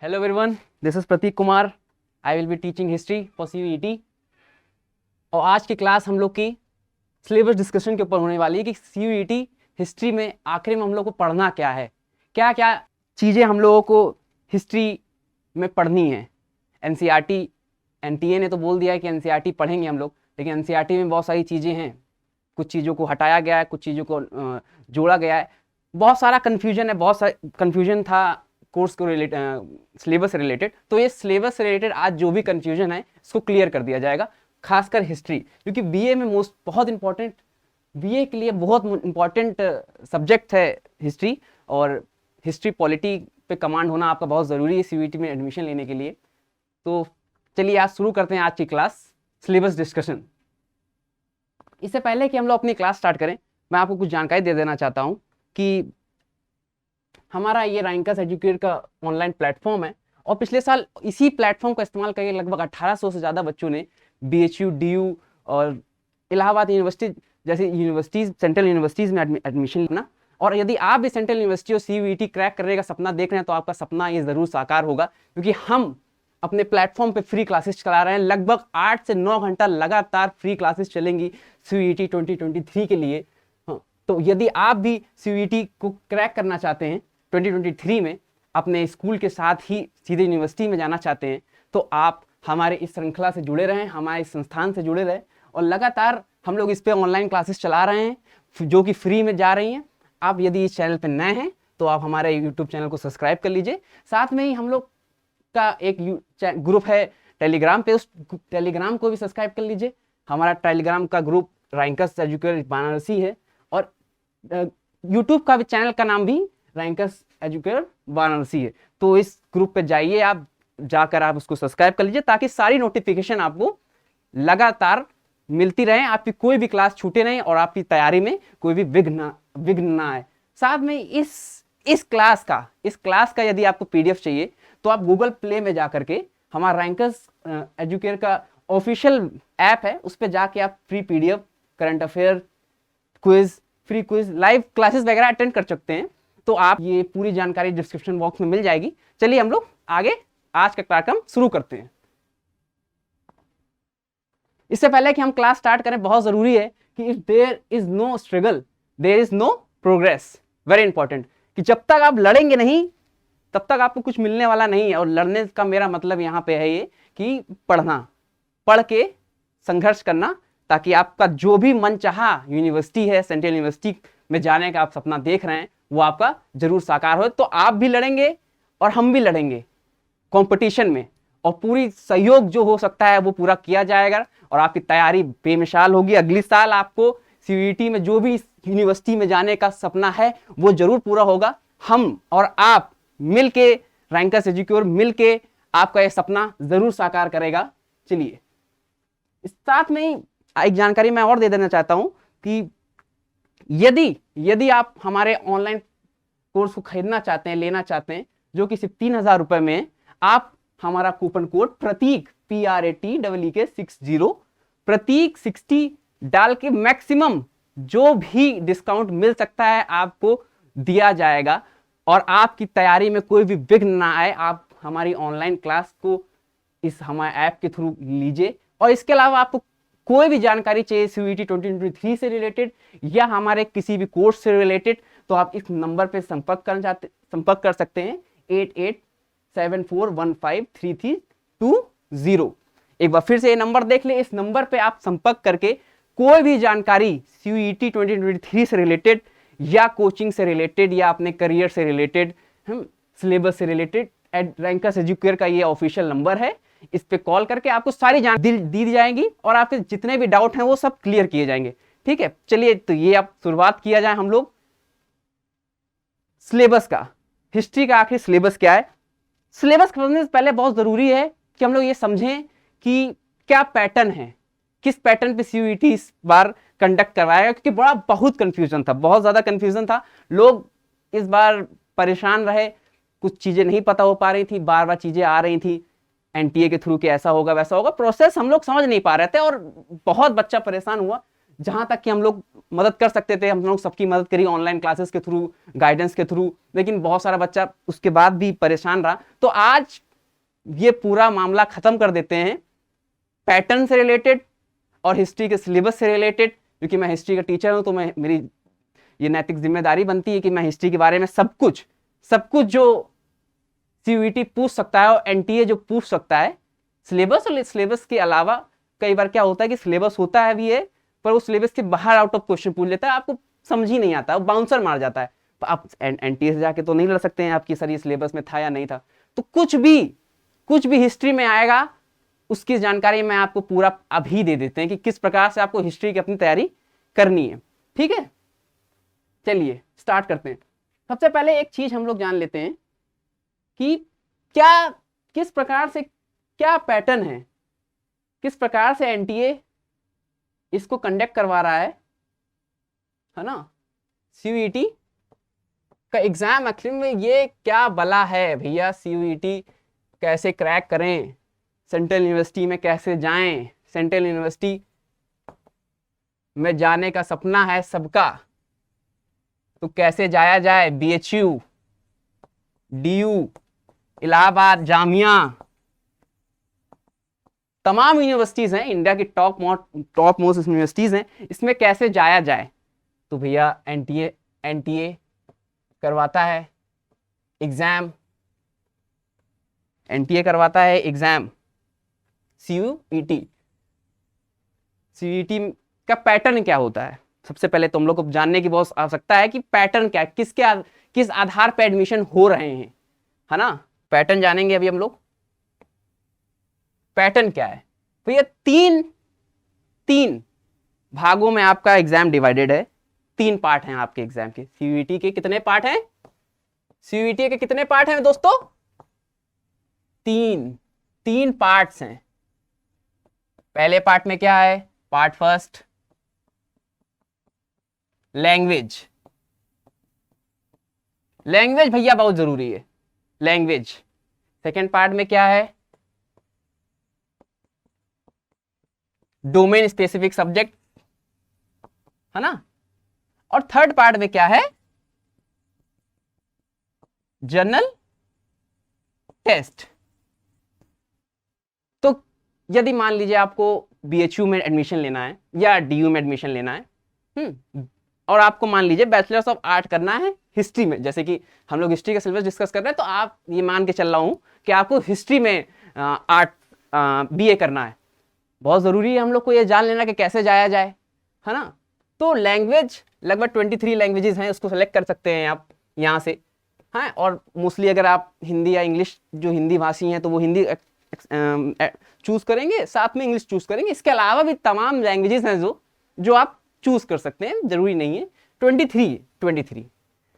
Hello everyone, this is Prateek Kumar. I will be teaching history for CUET. और आज की class हम लोग की सिलेबस डिस्कशन के ऊपर होने वाली है कि CUET हिस्ट्री में आखिर में हम लोग को पढ़ना क्या है, क्या क्या चीज़ें हम लोगों को हिस्ट्री में पढ़नी है। NCERT NTA ने तो बोल दिया है कि NCERT पढ़ेंगे हम लोग, लेकिन NCERT में बहुत सारी चीज़ें हैं, कुछ चीज़ों को हटाया गया है, कुछ चीज़ों को जोड़ा गया है, बहुत सारा कन्फ्यूजन है, बहुत सारा कन्फ्यूजन था कोर्स को सिलेबस से रिलेटेड। तो ये सिलेबस से रिलेटेड आज जो भी कन्फ्यूजन है इसको क्लियर कर दिया जाएगा, खासकर हिस्ट्री, क्योंकि बीए में बहुत इंपॉर्टेंट, बीए के लिए बहुत इंपॉर्टेंट सब्जेक्ट है हिस्ट्री, और हिस्ट्री पॉलिटी पे कमांड होना आपका बहुत ज़रूरी है CUET में एडमिशन लेने के लिए। तो चलिए आज शुरू करते हैं आज की क्लास सिलेबस डिस्कशन। इससे पहले कि हम लोग अपनी क्लास स्टार्ट करें, मैं आपको कुछ जानकारी दे देना चाहता हूँ कि हमारा ये रैंकस एजुकेट का ऑनलाइन प्लेटफॉर्म है, और पिछले साल इसी प्लेटफॉर्म का इस्तेमाल करके लगभग 1800 से ज़्यादा बच्चों ने BHU, DU और इलाहाबाद यूनिवर्सिटी जैसे यूनिवर्सिटीज़, सेंट्रल यूनिवर्सिटीज़ में एडमिशन लेना। और यदि आप भी सेंट्रल यूनिवर्सिटी और CUET क्रैक करने का सपना देख रहे हैं तो आपका सपना ये ज़रूर साकार होगा, क्योंकि हम अपने प्लेटफॉर्म पे फ्री क्लासेस चला रहे हैं। लगभग 8 से 9 घंटा लगातार फ्री क्लासेस चलेंगी CUET 2023 के लिए। हाँ, तो यदि आप भी CUET को क्रैक करना चाहते हैं 2023 में, अपने स्कूल के साथ ही सीधे यूनिवर्सिटी में जाना चाहते हैं, तो आप हमारे इस श्रृंखला से जुड़े रहें, हमारे इस संस्थान से जुड़े रहें। और लगातार हम लोग इस पे ऑनलाइन क्लासेस चला रहे हैं जो कि फ्री में जा रही हैं। आप यदि इस चैनल पे नए हैं तो आप हमारे यूट्यूब चैनल को सब्सक्राइब कर लीजिए। साथ में ही हम लोग का एक ग्रुप है टेलीग्राम पे, उस टेलीग्राम को भी सब्सक्राइब कर लीजिए। हमारा टेलीग्राम का ग्रुप रैंकस एजुकेट वाराणसी है, और यूट्यूब का भी चैनल का नाम भी रैंकस एजुकेट वाराणसी है। तो इस ग्रुप पे जाइए, आप जाकर आप उसको सब्सक्राइब कर लीजिए, ताकि सारी नोटिफिकेशन आपको लगातार मिलती रहे, आपकी कोई भी क्लास छूटे नहीं और आपकी तैयारी में कोई भी विघ्न ना आए। साथ में इस क्लास का यदि आपको PDF चाहिए तो आप गूगल प्ले में जाकर के हमारा रैंकस एजुकेट का ऑफिशियल ऐप है, उस पर जाके आप free PDF, current affair, quiz, free quiz, live classes वगैरह अटेंड कर सकते हैं। तो आप ये पूरी जानकारी डिस्क्रिप्शन बॉक्स में मिल जाएगी। चलिए हम लोग आगे आज का कार्यक्रम शुरू करते हैं। इससे पहले कि हम क्लास स्टार्ट करें, बहुत जरूरी है कि if there is no struggle there is no progress. Very important, कि जब तक आप लड़ेंगे नहीं तब तक आपको कुछ मिलने वाला नहीं है। और लड़ने का मेरा मतलब यहाँ पे है ये कि पढ़ के संघर्ष करना, ताकि आपका जो भी मन चाहा यूनिवर्सिटी है, सेंट्रल यूनिवर्सिटी में जाने का आप सपना देख रहे हैं, वो आपका जरूर साकार हो। तो आप भी लड़ेंगे और हम भी लड़ेंगे कंपटीशन में, और पूरी सहयोग जो हो सकता है वो पूरा किया जाएगा, और आपकी तैयारी बेमिसाल होगी। अगली साल आपको CUET में जो भी यूनिवर्सिटी में जाने का सपना है वो जरूर पूरा होगा। हम और आप मिलके, रैंकस एजुकेट मिलके आपका ये सपना जरूर साकार करेगा। चलिए, इस साथ में ही एक जानकारी मैं और दे देना चाहता हूं कि यदि आप हमारे ऑनलाइन कोर्स को खरीदना चाहते हैं, लेना चाहते हैं, जो कि सिर्फ 3000 रुपए में, आप हमारा कूपन कोड प्रतीक PRATEEK60 प्रतीक 60 डाल के मैक्सिमम जो भी डिस्काउंट मिल सकता है आपको दिया जाएगा, और आपकी तैयारी में कोई भी विघ्न ना आए। आप हमारी ऑनलाइन क्लास को इस हमारे ऐप के थ्रू लीजिए। और इसके अलावा आपको कोई भी जानकारी चाहिए CUET 2023 से रिलेटेड या हमारे किसी भी कोर्स से रिलेटेड, तो आप इस नंबर पे संपर्क कर सकते हैं 8874153320। एक बार फिर से ये नंबर देख ले, इस नंबर पे आप संपर्क करके कोई भी जानकारी CUET 2023 से रिलेटेड या कोचिंग से रिलेटेड या अपने करियर से रिलेटेड, सिलेबस से रिलेटेड, रैंकस एजुकेट का ये ऑफिशियल नंबर है, इस पे कॉल करके आपको सारी जानकारी दी जाएंगी और आपके जितने भी डाउट हैं वो सब क्लियर किए जाएंगे। ठीक है, चलिए तो ये अब शुरुआत किया जाए हम लोग सिलेबस का। हिस्ट्री का आखिर सिलेबस क्या है? सिलेबस समझने से पहले बहुत जरूरी है कि हम लोग ये समझें कि क्या पैटर्न है, किस पैटर्न पे CUET इस बार कंडक्ट करवाएगा, क्योंकि बहुत कंफ्यूजन था, बहुत ज्यादा कंफ्यूजन था। लोग इस बार परेशान रहे, कुछ चीजें नहीं पता हो पा रही थी, बार बार चीजें आ रही थी NTA के थ्रू कि ऐसा होगा वैसा होगा, प्रोसेस हम लोग समझ नहीं पा रहे थे और बहुत बच्चा परेशान हुआ। जहां तक कि हम लोग मदद कर सकते थे, हम लोग सबकी मदद करी ऑनलाइन क्लासेस के थ्रू, गाइडेंस के थ्रू, लेकिन बहुत सारा बच्चा उसके बाद भी परेशान रहा। तो आज ये पूरा मामला खत्म कर देते हैं पैटर्न से रिलेटेड और हिस्ट्री के सिलेबस से रिलेटेड, क्योंकि मैं हिस्ट्री का टीचर हूं, तो मैं मेरी ये नैतिक जिम्मेदारी बनती है कि मैं हिस्ट्री के बारे में सब कुछ जो सीयूईटी पूछ सकता है और एनटीए जो पूछ सकता है, सिलेबस और सिलेबस के अलावा कई बार क्या होता है कि सिलेबस होता है भी है, पर वो सिलेबस के बाहर आउट ऑफ क्वेश्चन पूछ लेता है, आपको समझ ही नहीं आता, वो बाउंसर मार जाता है। तो आप एनटीए से जाके तो नहीं लड़ सकते हैं आपकी सर ये सिलेबस में था या नहीं था। तो कुछ भी हिस्ट्री में आएगा उसकी जानकारी मैं आपको पूरा अभी दे देते हैं कि किस प्रकार से आपको हिस्ट्री की अपनी तैयारी करनी है। ठीक है, चलिए स्टार्ट करते हैं। सबसे पहले एक चीज हम लोग जान लेते हैं कि किस प्रकार से क्या पैटर्न है, किस प्रकार से एनटीए इसको कंडक्ट करवा रहा है ना। सीयूईटी का एग्जाम आखिर में ये क्या बला है भैया, सीयूईटी कैसे क्रैक करें, सेंट्रल यूनिवर्सिटी में कैसे जाएं, सेंट्रल यूनिवर्सिटी में जाने का सपना है सबका, तो कैसे जाया जाए। बीएचयू, डीयू, इलाहाबाद जामिया, तमाम यूनिवर्सिटीज हैं, इंडिया की टॉप मोस्ट यूनिवर्सिटीज हैं, इसमें कैसे जाया जाए। तो भैया एनटीए करवाता है एग्जाम, एनटीए करवाता है एग्जाम। सीयूईटी का पैटर्न क्या होता है, सबसे पहले तुम लोग को जानने की बहुत आवश्यकता है कि पैटर्न क्या है, किस आधार पर एडमिशन हो रहे हैं, है ना। पैटर्न जानेंगे अभी हम लोग। पैटर्न क्या है, तो ये तीन भागों में आपका एग्जाम डिवाइडेड है, 3 पार्ट हैं आपके एग्जाम के। सीयूईटी के कितने पार्ट हैं, सीयूईटी के कितने पार्ट हैं दोस्तों, 3 पार्ट्स हैं। पहले पार्ट में क्या है, पार्ट फर्स्ट लैंग्वेज भैया बहुत जरूरी है, लैंग्वेज। सेकेंड पार्ट में क्या है, डोमेन स्पेसिफिक सब्जेक्ट, है ना। और थर्ड पार्ट में क्या है, जनरल टेस्ट। तो यदि मान लीजिए आपको बीएचयू में एडमिशन लेना है या डीयू में एडमिशन लेना है, और आपको मान लीजिए बैचलर्स ऑफ आर्ट करना है हिस्ट्री में, जैसे कि हम लोग हिस्ट्री का सिलेबस डिस्कस कर रहे हैं, तो आप ये मान के चल रहा हूं कि आपको हिस्ट्री में आर्ट बीए करना है। बहुत जरूरी है हम लोग को ये जान लेना कि कैसे जाया जाए, है ना। तो लैंग्वेज लगभग 23 लैंग्वेजेस हैं, उसको सेलेक्ट कर सकते हैं आप यहाँ से, हाँ। और मोस्टली अगर आप हिंदी या इंग्लिश, जो हिंदी भाषी हैं तो वो हिंदी चूज करेंगे, साथ में इंग्लिश चूज करेंगे। इसके अलावा भी तमाम लैंग्वेजेस हैं जो आप चूज कर सकते हैं, जरूरी नहीं है। 23।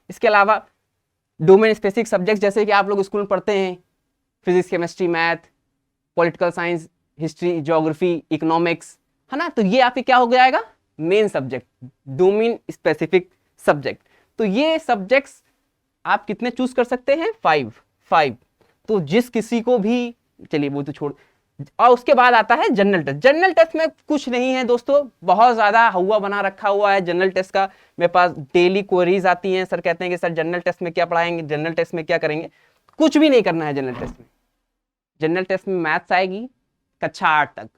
इसके अलावा डोमेन स्पेसिफिक सब्जेक्ट, जैसे कि आप लोग स्कूल में पढ़ते हैं physics, chemistry, math, political science, history, geography, economics, है ना। तो ये आपके क्या हो जाएगा, main subject, domain specific subject. तो ये सब्जेक्ट्स आप कितने चूज कर सकते हैं, 5। तो जिस किसी को भी, चलिए वो तो छोड़, और उसके बाद आता है जनरल टेस्ट। जनरल टेस्ट में कुछ नहीं है दोस्तों, बहुत ज्यादा हवा बना रखा हुआ है जनरल टेस्ट का। मेरे पास डेली क्वेरीज आती हैं, सर कहते हैं कि सर जनरल टेस्ट में क्या पढ़ाएंगे, जनरल टेस्ट में क्या करेंगे। कुछ भी नहीं करना है जनरल टेस्ट में। जनरल टेस्ट में मैथ्स आएगी कक्षा 8 तक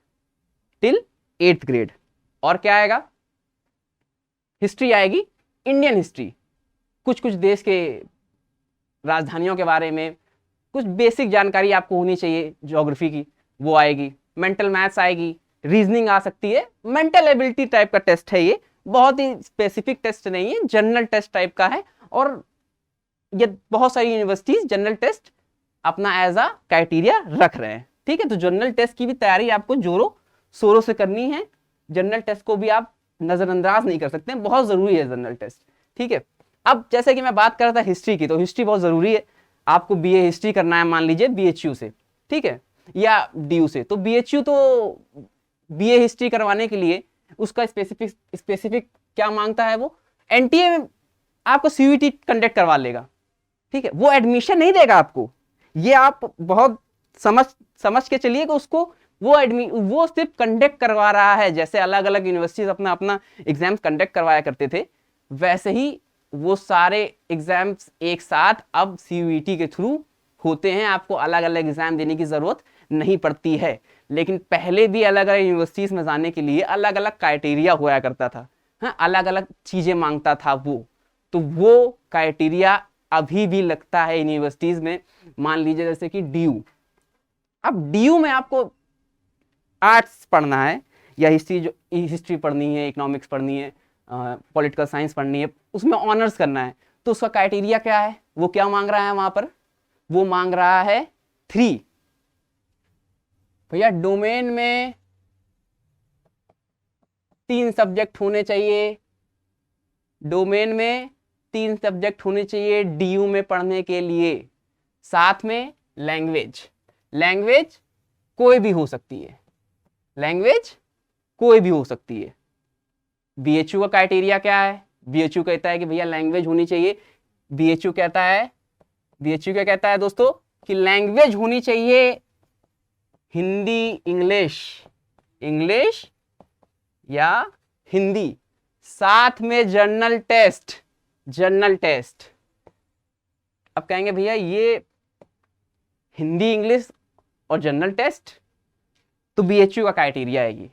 टिल 8th ग्रेड, और क्या आएगा, हिस्ट्री आएगी, इंडियन हिस्ट्री, कुछ देश के राजधानियों के बारे में कुछ बेसिक जानकारी आपको होनी चाहिए ज्योग्राफी की, वो आएगी। मेंटल मैथ्स आएगी, रीजनिंग आ सकती है, मेंटल एबिलिटी टाइप का टेस्ट है ये, बहुत ही स्पेसिफिक टेस्ट नहीं है, जनरल टेस्ट टाइप का है। और ये बहुत सारी यूनिवर्सिटीज जनरल टेस्ट अपना एज अ क्राइटेरिया रख रहे हैं, ठीक है। तो जनरल टेस्ट की भी तैयारी आपको जोरों शोरों से करनी है। जनरल टेस्ट को भी आप नजरअंदाज नहीं कर सकते हैं, बहुत जरूरी है जनरल टेस्ट, ठीक है। अब जैसे कि मैं बात कर रहा था हिस्ट्री की, तो हिस्ट्री बहुत जरूरी है। आपको बीए हिस्ट्री करना है मान लीजिए बीएचयू से, ठीक है, या डीयू से। तो बीएचयू तो बीए हिस्ट्री करवाने के लिए उसका स्पेसिफिक क्या मांगता है, वो एनटीए आपको सीयूईटी कंडक्ट करवा लेगा, ठीक है। वो एडमिशन नहीं देगा आपको, ये आप बहुत समझ के चलिए कि उसको वो सिर्फ कंडक्ट करवा रहा है। जैसे अलग अलग यूनिवर्सिटीज अपना अपना एग्जाम्स कंडक्ट करवाया करते थे, वैसे ही वो सारे एग्जाम्स एक साथ अब CUET के थ्रू होते हैं। आपको अलग अलग एग्जाम देने की जरूरत नहीं पड़ती है। लेकिन पहले भी अलग अलग यूनिवर्सिटीज में जाने के लिए अलग अलग क्राइटेरिया हुआ करता था, हाँ, अलग अलग चीजें मांगता था वो। तो वो क्राइटेरिया अभी भी लगता है यूनिवर्सिटीज में। मान लीजिए जैसे कि DU, अब DU में आपको आर्ट्स पढ़ना है या हिस्ट्री पढ़नी है, इकोनॉमिक्स पढ़नी है, पॉलिटिकल साइंस पढ़नी है, उसमें ऑनर्स करना है, तो उसका क्राइटेरिया क्या है? वो क्या मांग रहा है वहां पर? वो मांग रहा है 3। भैया डोमेन में 3 सब्जेक्ट होने चाहिए, डोमेन में 3 सब्जेक्ट होने चाहिए DU में पढ़ने के लिए। साथ में लैंग्वेज, लैंग्वेज कोई भी हो सकती है, लैंग्वेज कोई भी हो सकती है। BHU का क्राइटेरिया क्या है? BHU कहता है कि भैया लैंग्वेज होनी चाहिए। BHU कहता है, BHU क्या कहता है दोस्तों, कि लैंग्वेज होनी चाहिए हिंदी, इंग्लिश, इंग्लिश या हिंदी। साथ में जर्नल टेस्ट, जर्नल टेस्ट। अब कहेंगे भैया ये हिंदी, इंग्लिश और जर्नल टेस्ट, तो BHU का क्राइटेरिया है ये,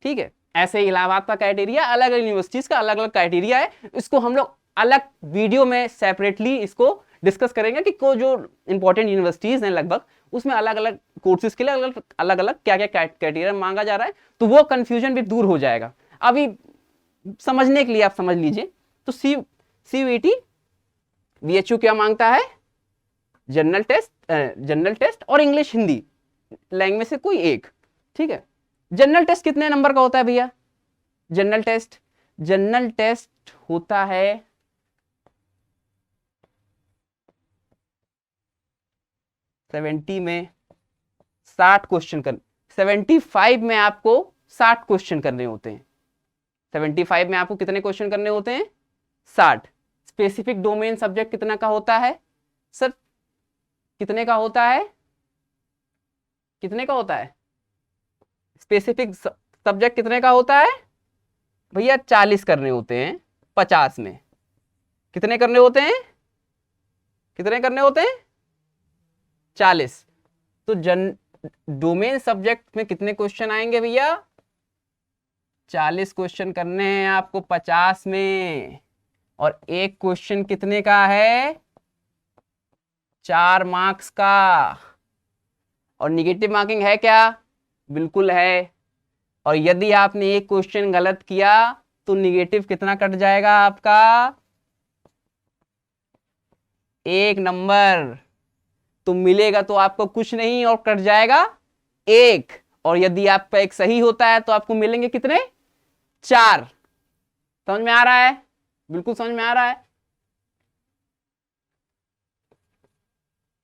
ठीक है। ऐसे ही इलाहाबाद का क्राइटेरिया, अलग अलग यूनिवर्सिटीज का अलग अलग क्राइटेरिया है। इसको हम लोग अलग वीडियो में सेपरेटली इसको डिस्कस करेंगे कि को जो इंपॉर्टेंट यूनिवर्सिटीज हैं लगभग, उसमें अलग अलग कोर्सेज के लिए अलग अलग क्या क्या क्राइटेरिया मांगा जा रहा है, तो वो कंफ्यूजन भी दूर हो जाएगा। अभी समझने के लिए आप समझ लीजिए, तो CUET BHU क्या मांगता है? जनरल टेस्ट और इंग्लिश हिंदी, लैंग्वेज से कोई एक, ठीक है। जनरल टेस्ट कितने नंबर का होता है भैया? जनरल टेस्ट होता है 70 में 60 क्वेश्चन 75 में आपको 60 क्वेश्चन करने होते हैं। 75 में आपको कितने क्वेश्चन करने होते हैं? 60। स्पेसिफिक डोमेन सब्जेक्ट कितना का होता है सर? कितने का होता है? कितने का होता है? स्पेसिफिक सब्जेक्ट कितने का होता है भैया? 40 करने होते हैं 50 में। कितने करने होते हैं? कितने करने होते हैं? 40। तो डोमेन सब्जेक्ट में कितने क्वेश्चन आएंगे भैया? 40 क्वेश्चन करने हैं आपको 50 में। और एक क्वेश्चन कितने का है? 4 मार्क्स का। और निगेटिव मार्किंग है क्या? बिल्कुल है। और यदि आपने एक क्वेश्चन गलत किया तो निगेटिव कितना कट जाएगा आपका? 1 नंबर। तो मिलेगा तो आपको कुछ नहीं और कट जाएगा 1। और यदि आपका एक सही होता है तो आपको मिलेंगे कितने? 4। समझ में आ रहा है? बिल्कुल समझ में आ रहा है।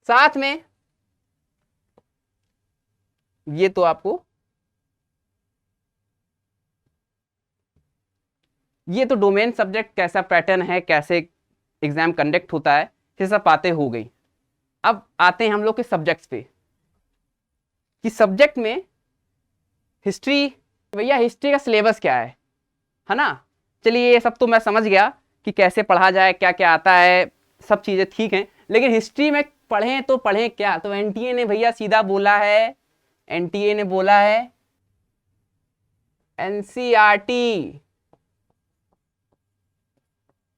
साथ में ये तो आपको, ये तो डोमेन सब्जेक्ट कैसा पैटर्न है, कैसे एग्जाम कंडक्ट होता है, ये सब बातें हो गई। अब आते हैं हम लोग के सब्जेक्ट्स पे, कि सब्जेक्ट में हिस्ट्री, भैया हिस्ट्री का सिलेबस क्या है ना। चलिए ये सब तो मैं समझ गया कि कैसे पढ़ा जाए, क्या क्या आता है, सब चीजें ठीक हैं। लेकिन हिस्ट्री में पढ़ें तो पढ़ें क्या? तो NTA ने भैया सीधा बोला है, NTA ने बोला है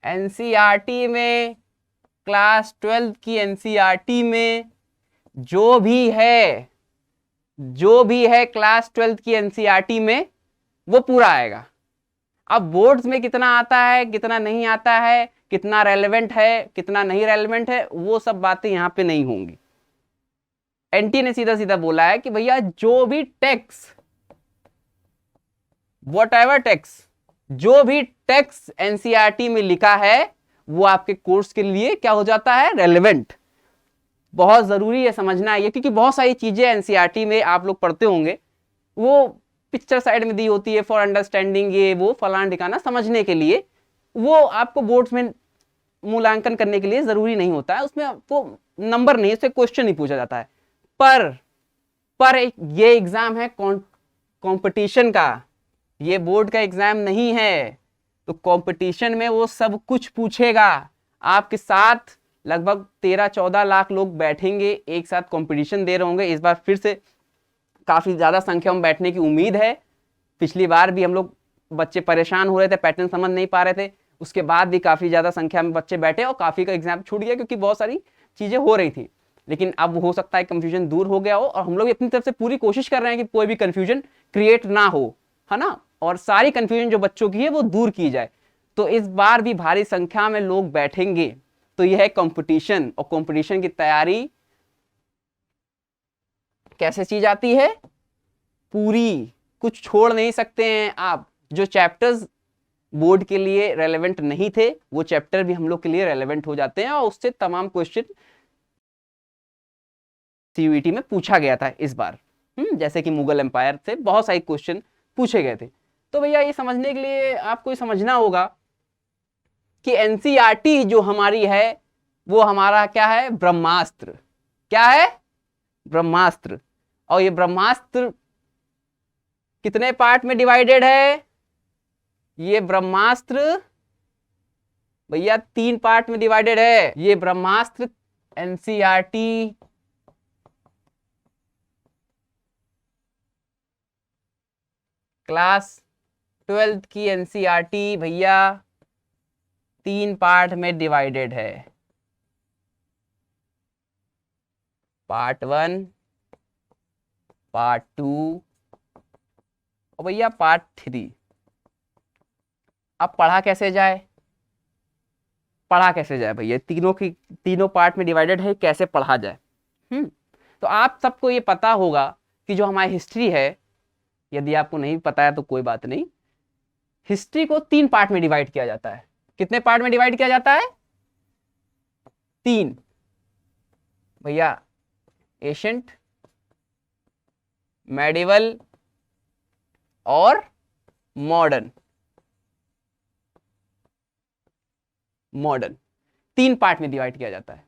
NCERT में, क्लास 12 की NCERT में जो भी है क्लास 12 की NCERT में वो पूरा आएगा। अब बोर्ड्स में कितना आता है, कितना नहीं आता है, कितना रेलेवेंट है, कितना नहीं रेलेवेंट है, वो सब बातें यहां पे नहीं होंगी। NTA ने सीधा सीधा बोला है कि भैया जो भी टेक्स, व्हाटएवर टेक्स, जो भी टेक्स NCERT में लिखा है वो आपके कोर्स के लिए क्या हो जाता है? रेलेवेंट। बहुत जरूरी है समझना ये, क्योंकि बहुत सारी चीजें NCERT में आप लोग पढ़ते होंगे, वो पिक्चर साइड में दी होती है फॉर अंडरस्टैंडिंग, ये वो फलाना ठिकाना समझने के लिए, वो आपको बोर्ड्स में मूल्यांकन करने के लिए जरूरी नहीं होता है, उसमें आपको नंबर नहीं, उससे क्वेश्चन नहीं पूछा जाता है। पर पर ये एग्जाम है कंपटीशन का, ये बोर्ड का एग्जाम नहीं है। तो कंपटीशन में वो सब कुछ पूछेगा। आपके साथ लगभग 13-14 लाख लोग बैठेंगे, एक साथ कंपटीशन दे रहे होंगे। इस बार फिर से काफी ज्यादा संख्या में बैठने की उम्मीद है। पिछली बार भी हम लोग बच्चे परेशान हो रहे थे, पैटर्न समझ नहीं पा रहे थे, उसके बाद भी काफी ज्यादा संख्या में बच्चे बैठे और काफी का एग्जाम छूट गया क्योंकि बहुत सारी चीजें हो रही थी। लेकिन अब हो सकता है कंफ्यूजन दूर हो गया हो, और हम लोग अपनी तरफ से पूरी कोशिश कर रहे हैं कि कोई भी कंफ्यूजन क्रिएट ना हो, है ना, और सारी कंफ्यूजन जो बच्चों की है वो दूर की जाए। तो इस बार भी भारी संख्या में लोग बैठेंगे। तो यह है कंपटीशन, और कंपटीशन की तैयारी कैसे की जाती है पूरी, कुछ छोड़ नहीं सकते हैं आप। जो चैप्टर्स बोर्ड के लिए रेलेवेंट नहीं थे वो चैप्टर भी हम लोग के लिए रेलेवेंट हो जाते हैं, और उससे तमाम क्वेश्चन सीयूईटी में पूछा गया था इस बार। जैसे कि मुगल एम्पायर से बहुत सारे क्वेश्चन पूछे गए थे। तो भैया ये समझने के लिए आपको ये समझना होगा कि एनसीईआरटी जो हमारी है वो हमारा क्या है, ब्रह्मास्त्र। क्या है, ब्रह्मास्त्र। और ये ब्रह्मास्त्र कितने पार्ट में डिवाइडेड है, ये ब्रह्मास्त्र भैया 3 पार्ट में डिवाइडेड है। ये ब्रह्मास्त्र एनसीईआरटी क्लास 12th की एनसीईआरटी भैया 3 पार्ट में डिवाइडेड है। पार्ट 1, पार्ट 2 और भैया पार्ट 3। अब पढ़ा कैसे जाए, पढ़ा कैसे जाए भैया, तीनों पार्ट में डिवाइडेड है, कैसे पढ़ा जाए। तो आप सबको ये पता होगा कि जो हमारी हिस्ट्री है, यदि आपको नहीं पता है तो कोई बात नहीं, हिस्ट्री को 3 पार्ट में डिवाइड किया जाता है। कितने पार्ट में डिवाइड किया जाता है, 3 भैया, एशियंट, मेडिवल और मॉडर्न। 3 पार्ट में डिवाइड किया जाता है।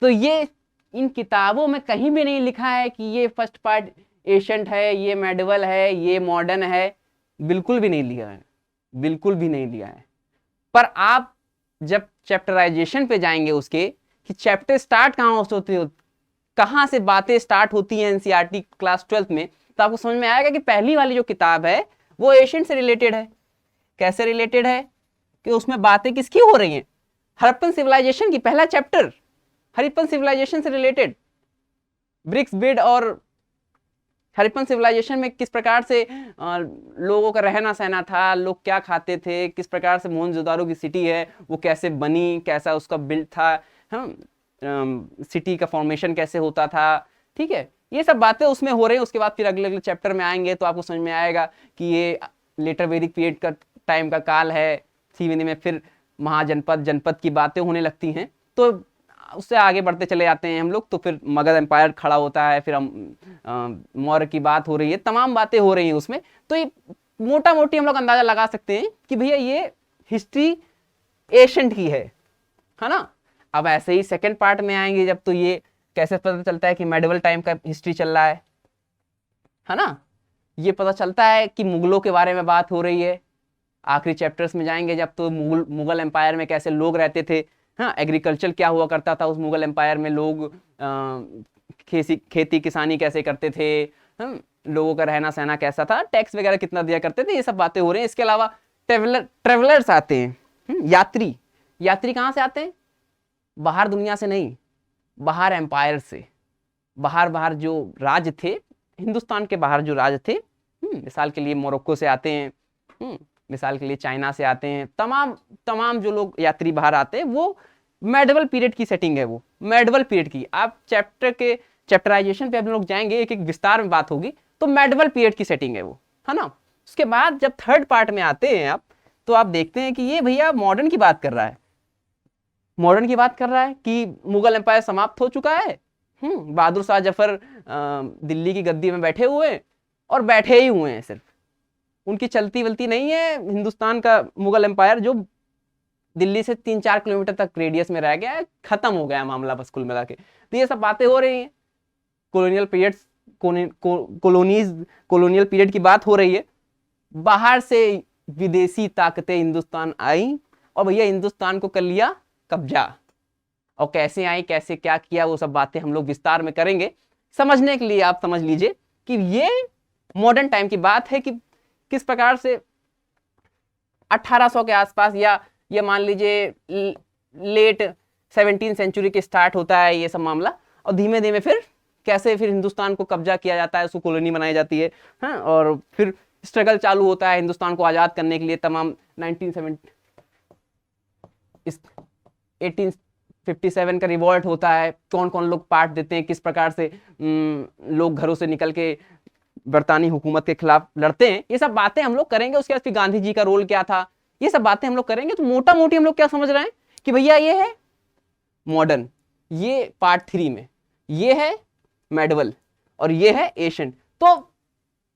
तो ये इन किताबों में कहीं भी नहीं लिखा है कि ये फर्स्ट पार्ट एशियंट है, ये मेडिवल है, ये मॉडर्न है, बिल्कुल भी नहीं लिखा है, बिल्कुल भी नहीं लिखा है। पर आप जब चैप्टराइजेशन पे जाएंगे उसके कि चैप्टर स्टार्ट कहाँ से होते, कहाँ से बातें स्टार्ट होती हैं एनसीईआरटी क्लास 12th में, तो आपको समझ में आएगा कि पहली वाली जो किताब है वो एशियंट से रिलेटेड है। कैसे रिलेटेड है कि उसमें बातें किसकी हो रही हैं, हड़प्पन सिविलाइजेशन की। पहला चैप्टर हड़प्पन सिविलाइजेशन से रिलेटेड, ब्रिक्स बिड और हड़प्पन सिविलाइजेशन में किस प्रकार से लोगों का रहना सहना था, लोग क्या खाते थे, किस प्रकार से मोहनजोदारो की सिटी है वो कैसे बनी, कैसा उसका बिल्ड था, सिटी का फॉर्मेशन कैसे होता था। ठीक है, ये सब बातें उसमें हो रही हैं। उसके बाद फिर अगले अगले चैप्टर में आएंगे तो आपको समझ में आएगा कि ये लेटर वैदिक पीरियड का टाइम का काल है। सीवीनी में फिर महाजनपद, जनपद की बातें होने लगती हैं। तो उससे आगे बढ़ते चले जाते हैं हम लोग, तो फिर मगध एम्पायर खड़ा होता है, फिर हम मौर्य की बात हो रही है, तमाम बातें हो रही हैं उसमें। तो ये मोटा मोटी हम लोग अंदाजा लगा सकते हैं कि भैया ये हिस्ट्री एशियंट की है ना। अब ऐसे ही सेकंड पार्ट में आएंगे जब, तो ये कैसे पता चलता है कि मेडिवल टाइम का हिस्ट्री चल रहा है ना। ये पता चलता है कि मुगलों के बारे में बात हो रही है। आखिरी चैप्टर्स में जाएंगे जब, तो मुगल एम्पायर में कैसे लोग रहते थे, हाँ, एग्रीकल्चर क्या हुआ करता था उस मुगल एम्पायर में, लोग खेती किसानी कैसे करते थे, लोगों का रहना सहना कैसा था, टैक्स वगैरह कितना दिया करते थे, ये सब बातें हो रही हैं। इसके अलावा ट्रेवलर्स आते हैं, यात्री कहाँ से आते हैं, बाहर दुनिया से नहीं, बाहर एम्पायर से, बाहर जो राज्य थे, हिंदुस्तान के बाहर जो राज्य थे, मिसाल के लिए मोरक्को से आते हैं, मिसाल के लिए चाइना से आते हैं, तमाम जो लोग यात्री बाहर आते हैं, वो मेडिवल पीरियड की सेटिंग है। वो मेडिवल पीरियड की, आप चैप्टर के चैप्टराइजेशन पे हम लोग जाएंगे, एक एक विस्तार में बात होगी, तो मेडिवल पीरियड की सेटिंग है वो, है ना। उसके बाद जब थर्ड पार्ट में आते हैं आप, तो आप देखते हैं कि ये भैया मॉडर्न की बात कर रहा है, मॉडर्न की बात कर रहा है कि मुगल एम्पायर समाप्त हो चुका है, बहादुर शाह जफर दिल्ली की गद्दी में बैठे हुए हैं, और बैठे ही हुए हैं, सिर्फ उनकी चलती वलती नहीं है। हिंदुस्तान का मुगल एम्पायर जो दिल्ली से 3-4 किलोमीटर तक रेडियस में रह गया है, खत्म हो गया मामला बस कुल मिला के। तो ये सब बातें हो रही हैं, कॉलोनियल पीरियड्स कॉलोनियल पीरियड की बात हो रही है। बाहर से विदेशी ताकतें हिंदुस्तान आई और भैया हिंदुस्तान को कर लिया कब्जा। और कैसे आई, कैसे क्या किया, वो सब बातें हम लोग विस्तार में करेंगे। समझने के लिए आप समझ लीजिए कि ये मॉडर्न टाइम की बात है कि किस प्रकार से 1800 के आसपास या ये मान लीजिए लेट 17वीं सेंचुरी के स्टार्ट होता है ये सब मामला, और धीमे धीमे फिर कैसे फिर हिंदुस्तान को कब्जा किया जाता है, उसको कॉलोनी बनाई जाती है, हाँ, और फिर स्ट्रगल चालू होता है हिंदुस्तान को आज़ाद करने के लिए। तमाम 1857 का रिवॉल्ट होता है, कौन कौन लोग पार्ट देते हैं, किस प्रकार से लोग घरों से निकल के बरतानी हुकूमत के खिलाफ लड़ते हैं, ये सब बातें हम लोग करेंगे। उसके बाद फिर गांधी जी का रोल क्या था, ये सब बातें हम लोग करेंगे। तो मोटा मोटी हम लोग क्या समझ रहे हैं कि भैया ये है मॉडर्न, ये पार्ट 3 में, ये है मेडिवल और ये है एशियन। तो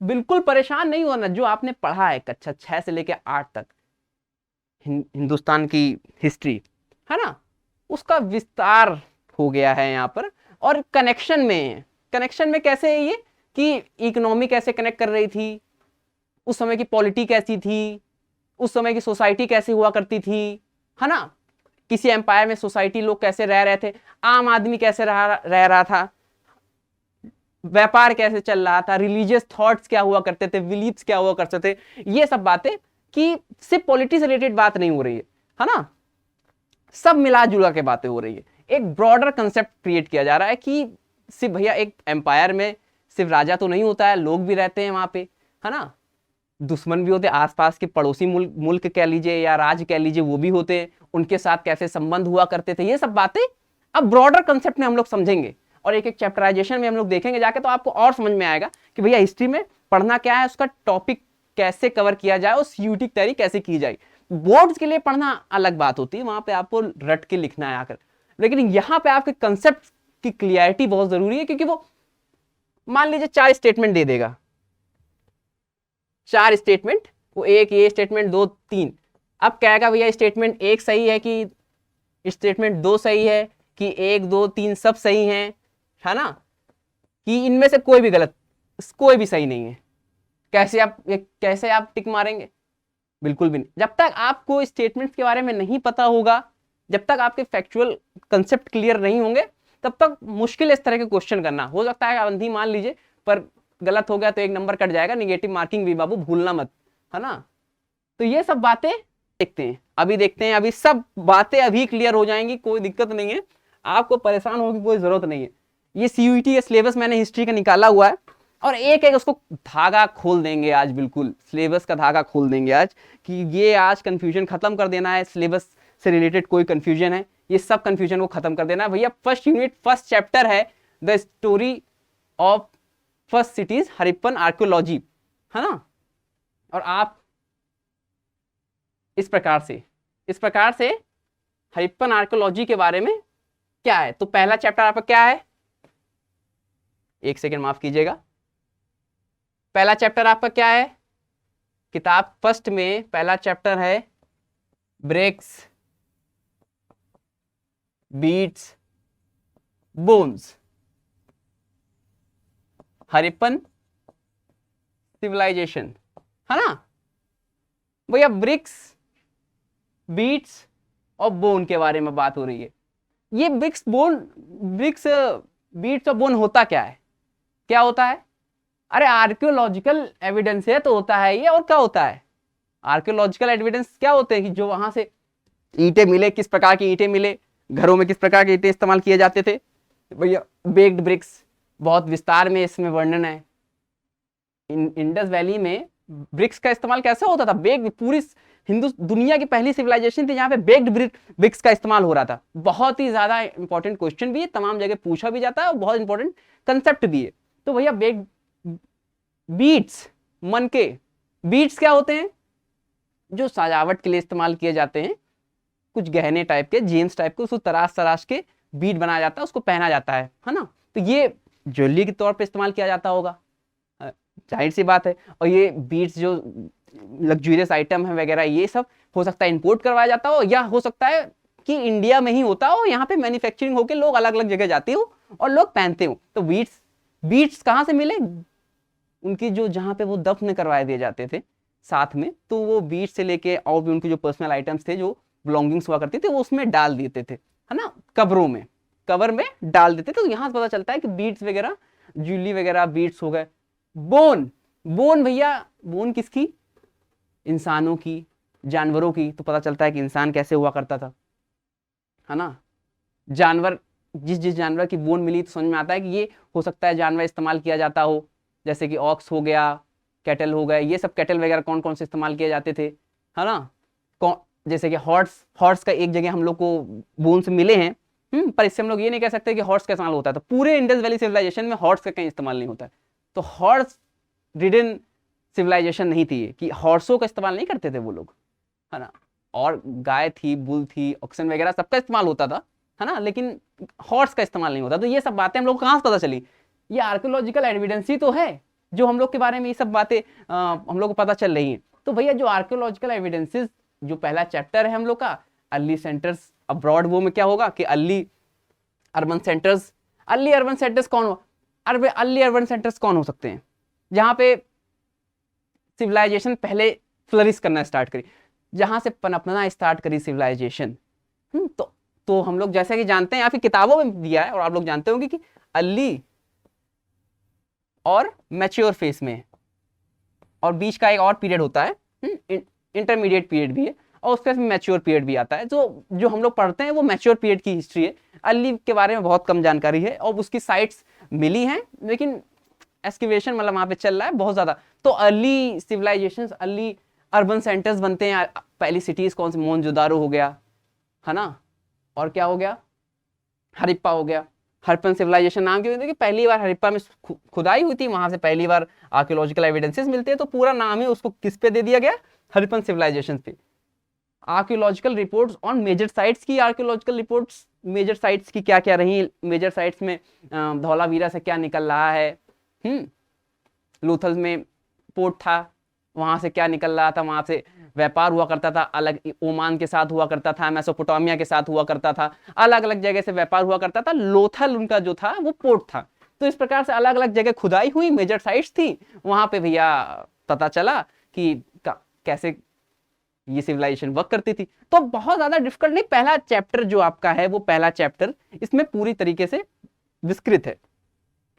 बिल्कुल परेशान नहीं होना, जो आपने पढ़ा है कक्षा 6 से लेकर 8 तक हिंदुस्तान की हिस्ट्री है ना, उसका विस्तार हो गया है यहाँ पर। और कनेक्शन में कैसे है ये कि इकोनॉमी कैसे कनेक्ट कर रही थी, उस समय की पॉलिटी कैसी थी, उस समय की सोसाइटी कैसे हुआ करती थी, है ना, किसी एम्पायर में सोसाइटी लोग कैसे रह रहे थे, आम आदमी कैसे रह रहा था, व्यापार कैसे चल रहा था, रिलीजियस थॉट्स क्या हुआ करते थे, बिलीफ्स क्या हुआ करते थे, ये सब बातें। कि सिर्फ पॉलिटिक्स से रिलेटेड बात नहीं हो रही है ना, सब मिला जुला के बातें हो रही है। एक ब्रॉडर कंसेप्ट क्रिएट किया जा रहा है कि सिर्फ भैया एक एम्पायर में सिर्फ राजा तो नहीं होता है, लोग भी रहते हैं वहां पे, है ना, दुश्मन भी होते, आसपास के पड़ोसी मुल्क कह लीजिए या राज्य कह लीजिए, वो भी होते, उनके साथ कैसे संबंध हुआ करते थे, ये सब बातें अब ब्रॉडर कंसेप्ट में हम लोग समझेंगे। और एक एक चैप्टराइजेशन में हम लोग देखेंगे जाके, तो आपको और समझ में आएगा कि भैया हिस्ट्री में पढ़ना क्या है, उसका टॉपिक कैसे कवर किया जाए और सीयूटी की तैयारी कैसे की जाए। बोर्ड्स के लिए पढ़ना अलग बात होती है, वहां पे आपको रट के लिखना है आकर, लेकिन यहाँ पे आपके कंसेप्ट की क्लियरिटी बहुत जरूरी है। क्योंकि वो मान लीजिए 4 स्टेटमेंट दे देगा, 4 स्टेटमेंट, वो एक ये स्टेटमेंट 2 3, अब कहेगा भैया स्टेटमेंट 1 सही है कि स्टेटमेंट 2 सही है कि 1 2 3 सब सही है ना, कि इनमें से कोई भी गलत, कोई भी सही नहीं है। कैसे आप टिक मारेंगे? बिल्कुल भी नहीं। जब तक आपको स्टेटमेंट्स के बारे में नहीं पता होगा, जब तक आपके फैक्चुअल कंसेप्ट क्लियर नहीं होंगे, तब तक मुश्किल इस तरह के क्वेश्चन करना। हो सकता है अंधी मान लीजिए, पर गलत हो गया तो 1 नंबर कट जाएगा, निगेटिव मार्किंग भी बाबू भूलना मत, है ना। तो ये सब बातें देखते हैं, अभी सब बातें अभी क्लियर हो जाएंगी, कोई दिक्कत नहीं है, आपको परेशान होने की कोई जरूरत नहीं है। ये सीयूईटी का सिलेबस मैंने हिस्ट्री का निकाला हुआ है, और एक एक उसको धागा खोल देंगे आज, बिल्कुल सिलेबस का धागा खोल देंगे आज, कि ये आज कंफ्यूजन खत्म कर देना है। सिलेबस से रिलेटेड कोई कंफ्यूजन है, ये सब कंफ्यूजन को खत्म कर देना है भैया। फर्स्ट यूनिट फर्स्ट चैप्टर है the story of first cities Harappan archaeology, है ना। और आप इस प्रकार से हरिप्पन आर्कियोलॉजी के बारे में क्या है, तो पहला चैप्टर आपका क्या है, 1 सेकेंड माफ कीजिएगा, पहला चैप्टर आपका क्या है, किताब फर्स्ट में पहला चैप्टर है ब्रिक्स बीट्स बोन्स, हरिप्पन सिविलाइजेशन, है ना भैया। ब्रिक्स बीट्स और बोन के बारे में बात हो रही है। ये ब्रिक्स बीट्स और बोन होता क्या है, क्या होता है? अरे आर्कियोलॉजिकल एविडेंस है तो होता है ये, और क्या होता है? आर्कियोलॉजिकल एविडेंस क्या होते हैं कि जो वहां से ईंटें मिले, किस प्रकार की ईंटें मिले, घरों में किस प्रकार के ईंटें इस्तेमाल किए जाते थे भैया। बेक्ड ब्रिक्स बहुत विस्तार में इसमें वर्णन है। इंडस वैली में ब्रिक्स का इस्तेमाल कैसे होता था, बेक्ड, पूरी दुनिया की पहली सिविलाइजेशन थी जहां पे बेक्ड ब्रिक्स का इस्तेमाल हो रहा था। बहुत ही ज्यादा इंपॉर्टेंट क्वेश्चन भी है, तमाम जगह पूछा भी जाता है और बहुत इंपॉर्टेंट कंसेप्ट भी है। तो भैया बेक्ड बीट्स, मन के बीट्स क्या होते हैं, जो सजावट के लिए इस्तेमाल किए जाते हैं, कुछ गहने टाइप के, जेम्स टाइप के, उसको तराश के बीट बनाया जाता है, उसको पहना जाता है ना। तो ये ज्वेलरी के तौर पे इस्तेमाल किया जाता होगा, जाहिर सी बात है। और ये बीट्स जो लग्जूरियस आइटम है वगैरह, ये सब हो सकता है इंपोर्ट करवाया जाता हो, या हो सकता है कि इंडिया में ही होता हो, यहाँ पे मैन्युफैक्चरिंग होकर लोग अलग अलग जगह जाते हो और लोग पहनते हो। तो बीट्स बीट्स कहाँ से मिले? उनकी जो जहाँ पे वो दफन करवाए दिए जाते थे साथ में, तो वो बीट से लेके और भी उनके जो पर्सनल आइटम्स थे, जो बिलोंगिंग्स हुआ करती थे, वो उसमें डाल देते थे, है ना, कब्रों में, कबर में डाल देते थे। तो यहाँ से पता चलता है कि बीट्स वगैरह, ज्वेलरी वगैरह, बीट्स हो गए। बोन, बोन भैया, बोन किसकी? इंसानों की, जानवरों की। तो पता चलता है कि इंसान कैसे हुआ करता था, है ना। जानवर, जिस जिस जानवर की बोन मिली तो समझ में आता है कि ये हो सकता है जानवर इस्तेमाल किया जाता हो, जैसे कि ऑक्स हो गया, कैटल हो गए, ये सब कैटल वगैरह कौन कौन से इस्तेमाल किए जाते थे, है ना। कौन, जैसे कि हॉर्स, हॉर्स का एक जगह हम लोग को बोन्स मिले हैं, पर इससे हम लोग ये नहीं कह सकते कि हॉर्स का इस्तेमाल होता है। तो पूरे इंडस वैली सिविलाइजेशन में हॉर्स का कहीं इस्तेमाल नहीं होता है। तो हॉर्स रिडन सिविलाइजेशन नहीं थी कि हॉर्सों का इस्तेमाल नहीं करते थे वो लोग, है ना। और गाय थी, बुल थी, ऑक्सन वगैरह सबका इस्तेमाल होता था, है ना, लेकिन हॉर्स का इस्तेमाल नहीं होता। तो ये सब बातें हम लोग को कहाँ से पता चली? ये आर्कियोलॉजिकल एविडेंस ही तो है जो हम लोग के बारे में ये सब बातें हम लोग को पता चल रही हैं। तो भैया जो आर्कियोलॉजिकल एविडेंसेस, जो पहला चैप्टर है हम लोग का, अर्ली सेंटर्स अब्रॉड, वो में क्या होगा कि early urban centres. Early urban centres कौन हो? अर्ली अर्बन सेंटर्स कौन हो सकते हैं? जहाँ पे सिविलाइजेशन पहले फ्लरिश करना स्टार्ट करी, जहां से पनपना स्टार्ट करी सिविलाइजेशन। तो हम लोग जैसा कि जानते हैं, आपकी किताबों में दिया है और आप लोग जानते होंगे कि अर्ली और मैच्योर फेस में, और बीच का एक और पीरियड होता है, इंटरमीडिएट पीरियड भी है, और उसके बाद मैच्योर पीरियड भी आता है। जो हम लोग पढ़ते हैं वो मैच्योर पीरियड की हिस्ट्री है। अर्ली के बारे में बहुत कम जानकारी है, और उसकी साइट्स मिली हैं, लेकिन एक्सकेवेशन मतलब वहां पे चल रहा है बहुत ज्यादा। तो early civilisation, early urban centres बनते हैं। पहली सिटीज कौन सी? मोहनजोदारो हो गया, है ना, और क्या हो गया? हरिप्पा हो गया। हरप्पन सिविलाइजेशन नाम क्यों? कि पहली बार हरिप्पा में खुदाई हुई थी, वहां से पहली बार आर्कियोलॉजिकल एविडेंसेस मिलते हैं, तो पूरा नाम ही उसको किस पे दे दिया गया? हरप्पन सिविलाइजेशन पे। Archaeological reports on major sites की, आर्कियोलॉजिकल रिपोर्ट्स मेजर साइट्स की क्या क्या रही, मेजर साइट्स में धौलावीरा से क्या निकल रहा है, लोथल में पोर्ट था, वहां से क्या निकल रहा था, वहां से व्यापार हुआ करता था, अलग ओमान के साथ हुआ करता था, मेसोपोटामिया के साथ हुआ करता था, अलग अलग जगह से व्यापार हुआ करता था। लोथल उनका जो था वो पोर्ट था। तो इस प्रकार से अलग अलग जगह खुदाई हुई, मेजर साइट्स थी, वहां पे भैया पता चला कि कैसे ये सिविलाइजेशन वर्क करती थी। तो बहुत ज्यादा डिफिकल्ट नहीं, पहला चैप्टर जो आपका है वो पहला चैप्टर इसमें पूरी तरीके से विस्तृत है,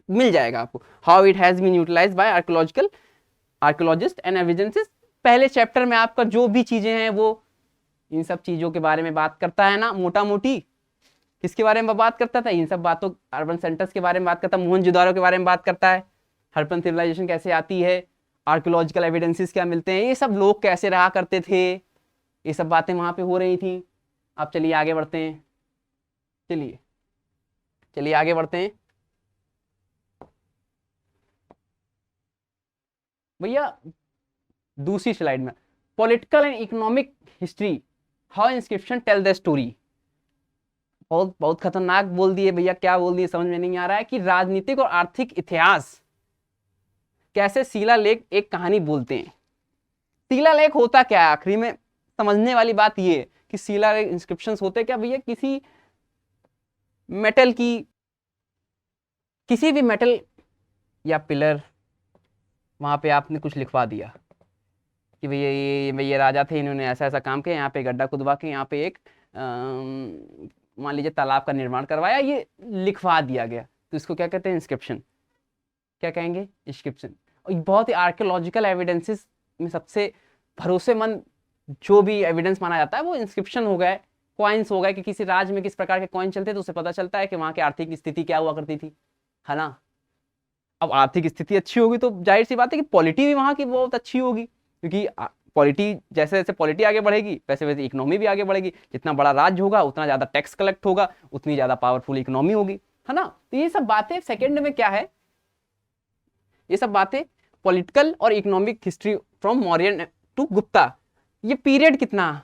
मिल जाएगा आपको। How it has been utilised by archaeologist and evidences. पहले चैप्टर में आपका जो भी चीजें हैं वो इन सब चीजों के बारे में बात करता है ना, मोटा मोटी किसके बारे में बात करता था? इन सब बातों, अर्बन सेंटर्स के बारे में बात करता है, मोहनजोदारो के बारे में बात करता है, हड़प्पन सिविलाइजेशन कैसे आती है, आर्कियोलॉजिकल एविडेंसेस क्या मिलते हैं, ये सब लोग कैसे रहा करते थे, ये सब बातें वहां पे हो रही थी। अब चलिए आगे बढ़ते हैं, चलिए आगे बढ़ते हैं भैया। दूसरी स्लाइड में political and economic history, how inscription tell the story. बहुत बहुत खतरनाक बोल दिए भैया, क्या बोल दिए समझ में नहीं आ रहा है कि राजनीतिक और आर्थिक इतिहास कैसे शिलालेख एक कहानी बोलते हैं। शिलालेख होता क्या है आखिरी में? समझने वाली बात ये है कि शिलालेख इंस्क्रिप्शंस होते क्या भैया? किसी मेटल की, किसी भी मेटल या पिलर, वहां पे आपने कुछ लिखवा दिया कि भैया ये राजा थे, इन्होंने ऐसा ऐसा काम किया, यहाँ पे गड्ढा खुदवा के यहाँ पे एक मान लीजिए तालाब का निर्माण करवाया, ये लिखवा दिया गया, तो इसको क्या कहते हैं? इंस्क्रिप्शन। क्या कहेंगे? इंस्क्रिप्शन। और बहुत ही आर्कियोलॉजिकल एविडेंसेस में सबसे भरोसेमंद जो भी एविडेंस माना जाता है वो इंस्क्रिप्शन हो गए, कॉइन्स हो गए, कि किसी राज्य में किस प्रकार के कॉइन चलते, तो उससे पता चलता है कि वहाँ की आर्थिक स्थिति क्या हुआ करती थी, है ना। अब आर्थिक स्थिति अच्छी होगी तो जाहिर सी बात है कि पॉलिटी भी वहाँ की बहुत अच्छी होगी, क्योंकि पॉलिटी, जैसे जैसे पॉलिटी आगे बढ़ेगी वैसे वैसे इकोनॉमी भी आगे बढ़ेगी। जितना बड़ा राज्य होगा उतना ज्यादा टैक्स कलेक्ट होगा, उतनी ज्यादा पावरफुल इकोनॉमी होगी, है ना। तो ये सब बातें सेकंड में क्या है, ये सब बातें पॉलिटिकल और economic history from Mauryan to Gupta. ये पीरियड कितना,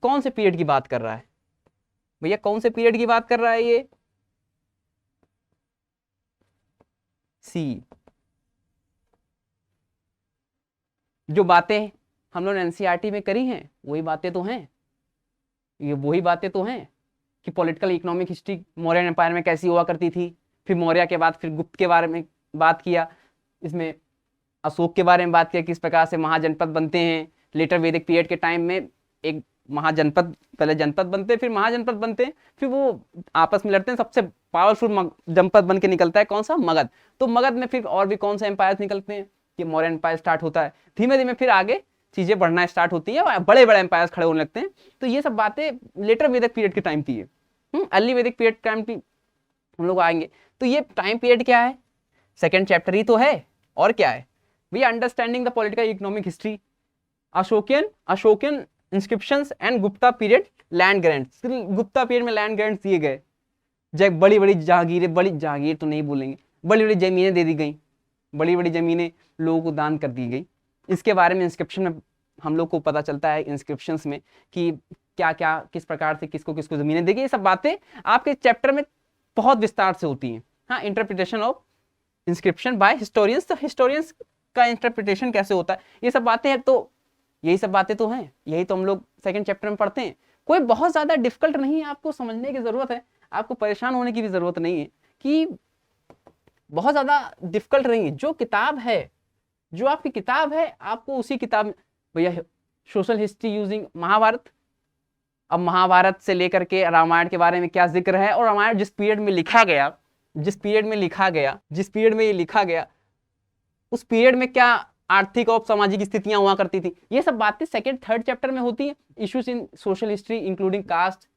कौन से पीरियड की बात कर रहा है भैया? कौन से पीरियड की बात कर रहा है ये? सी। जो बातें हम लोग ने एनसीईआरटी में करी हैं वही बातें तो हैं, ये वही बातें तो हैं कि political economic history Mauryan empire में कैसी हुआ करती थी, फिर मौर्य के बाद फिर गुप्त के बारे में बात किया, इसमें अशोक के बारे में बात किया, किस प्रकार से महाजनपद बनते हैं। लेटर वैदिक पीरियड के टाइम में एक महाजनपद, पहले जनपद बनते हैं फिर महाजनपद बनते हैं, फिर वो आपस में लड़ते हैं, सबसे पावरफुल जनपद बन के निकलता है कौन सा, मगध। तो मगध में फिर और भी कौन सा एम्पायर निकलते हैं, ये मौर्य एम्पायर स्टार्ट होता है। धीमे धीमे फिर आगे चीजें बढ़ना स्टार्ट होती है, बड़े बड़े एम्पायर खड़े होने लगते हैं। तो ये सब बातें लेटर वैदिक पीरियड के टाइम की है। अर्ली वैदिक पीरियड टाइम की हम लोग आएंगे। तो ये टाइम पीरियड क्या है, सेकेंड चैप्टर ही तो है, और क्या है भैया, understanding the political economic history, Ashokan inscriptions and Gupta period land grants. Gupta period में लैंड ग्रांट्स दिए गए, जब बड़ी बड़ी जहांगीरें, बड़ी जहांगीर तो नहीं बोलेंगे, बड़ी बड़ी जमीनें दे दी गई, बड़ी बड़ी जमीनें लोगों को दान कर दी गई। इसके बारे में इंस्क्रिप्शन में हम लोग को पता चलता है, इंस्क्रिप्शंस में कि क्या क्या किस प्रकार से किसको किसको जमीनें देगी। ये सब बातें आपके चैप्टर में बहुत विस्तार से होती हैं। हाँ, interpretation of inscription by historians, तो हिस्टोरियंस का इंटरप्रिटेशन कैसे होता है, ये सब बातें हैं। तो यही सब बातें तो हैं, यही तो हम लोग सेकंड चैप्टर में पढ़ते हैं। कोई बहुत ज्यादा डिफिकल्ट नहीं है, आपको समझने की जरूरत है, आपको परेशान होने की भी जरूरत नहीं है कि बहुत ज्यादा डिफिकल्ट नहीं है। जो किताब है, जो आपकी किताब है, आपको उसी किताब में भैया सोशल हिस्ट्री यूजिंग महाभारत। अब महाभारत से लेकर के रामायण के बारे में क्या जिक्र है, और रामायण जिस पीरियड में लिखा गया, जिस पीरियड में ये लिखा गया, उस पीरियड में क्या आर्थिक और सामाजिक स्थितियां हुआ करती थी, ये सब बातें सेकंड थर्ड चैप्टर में होती हैं। Issues in social history including caste,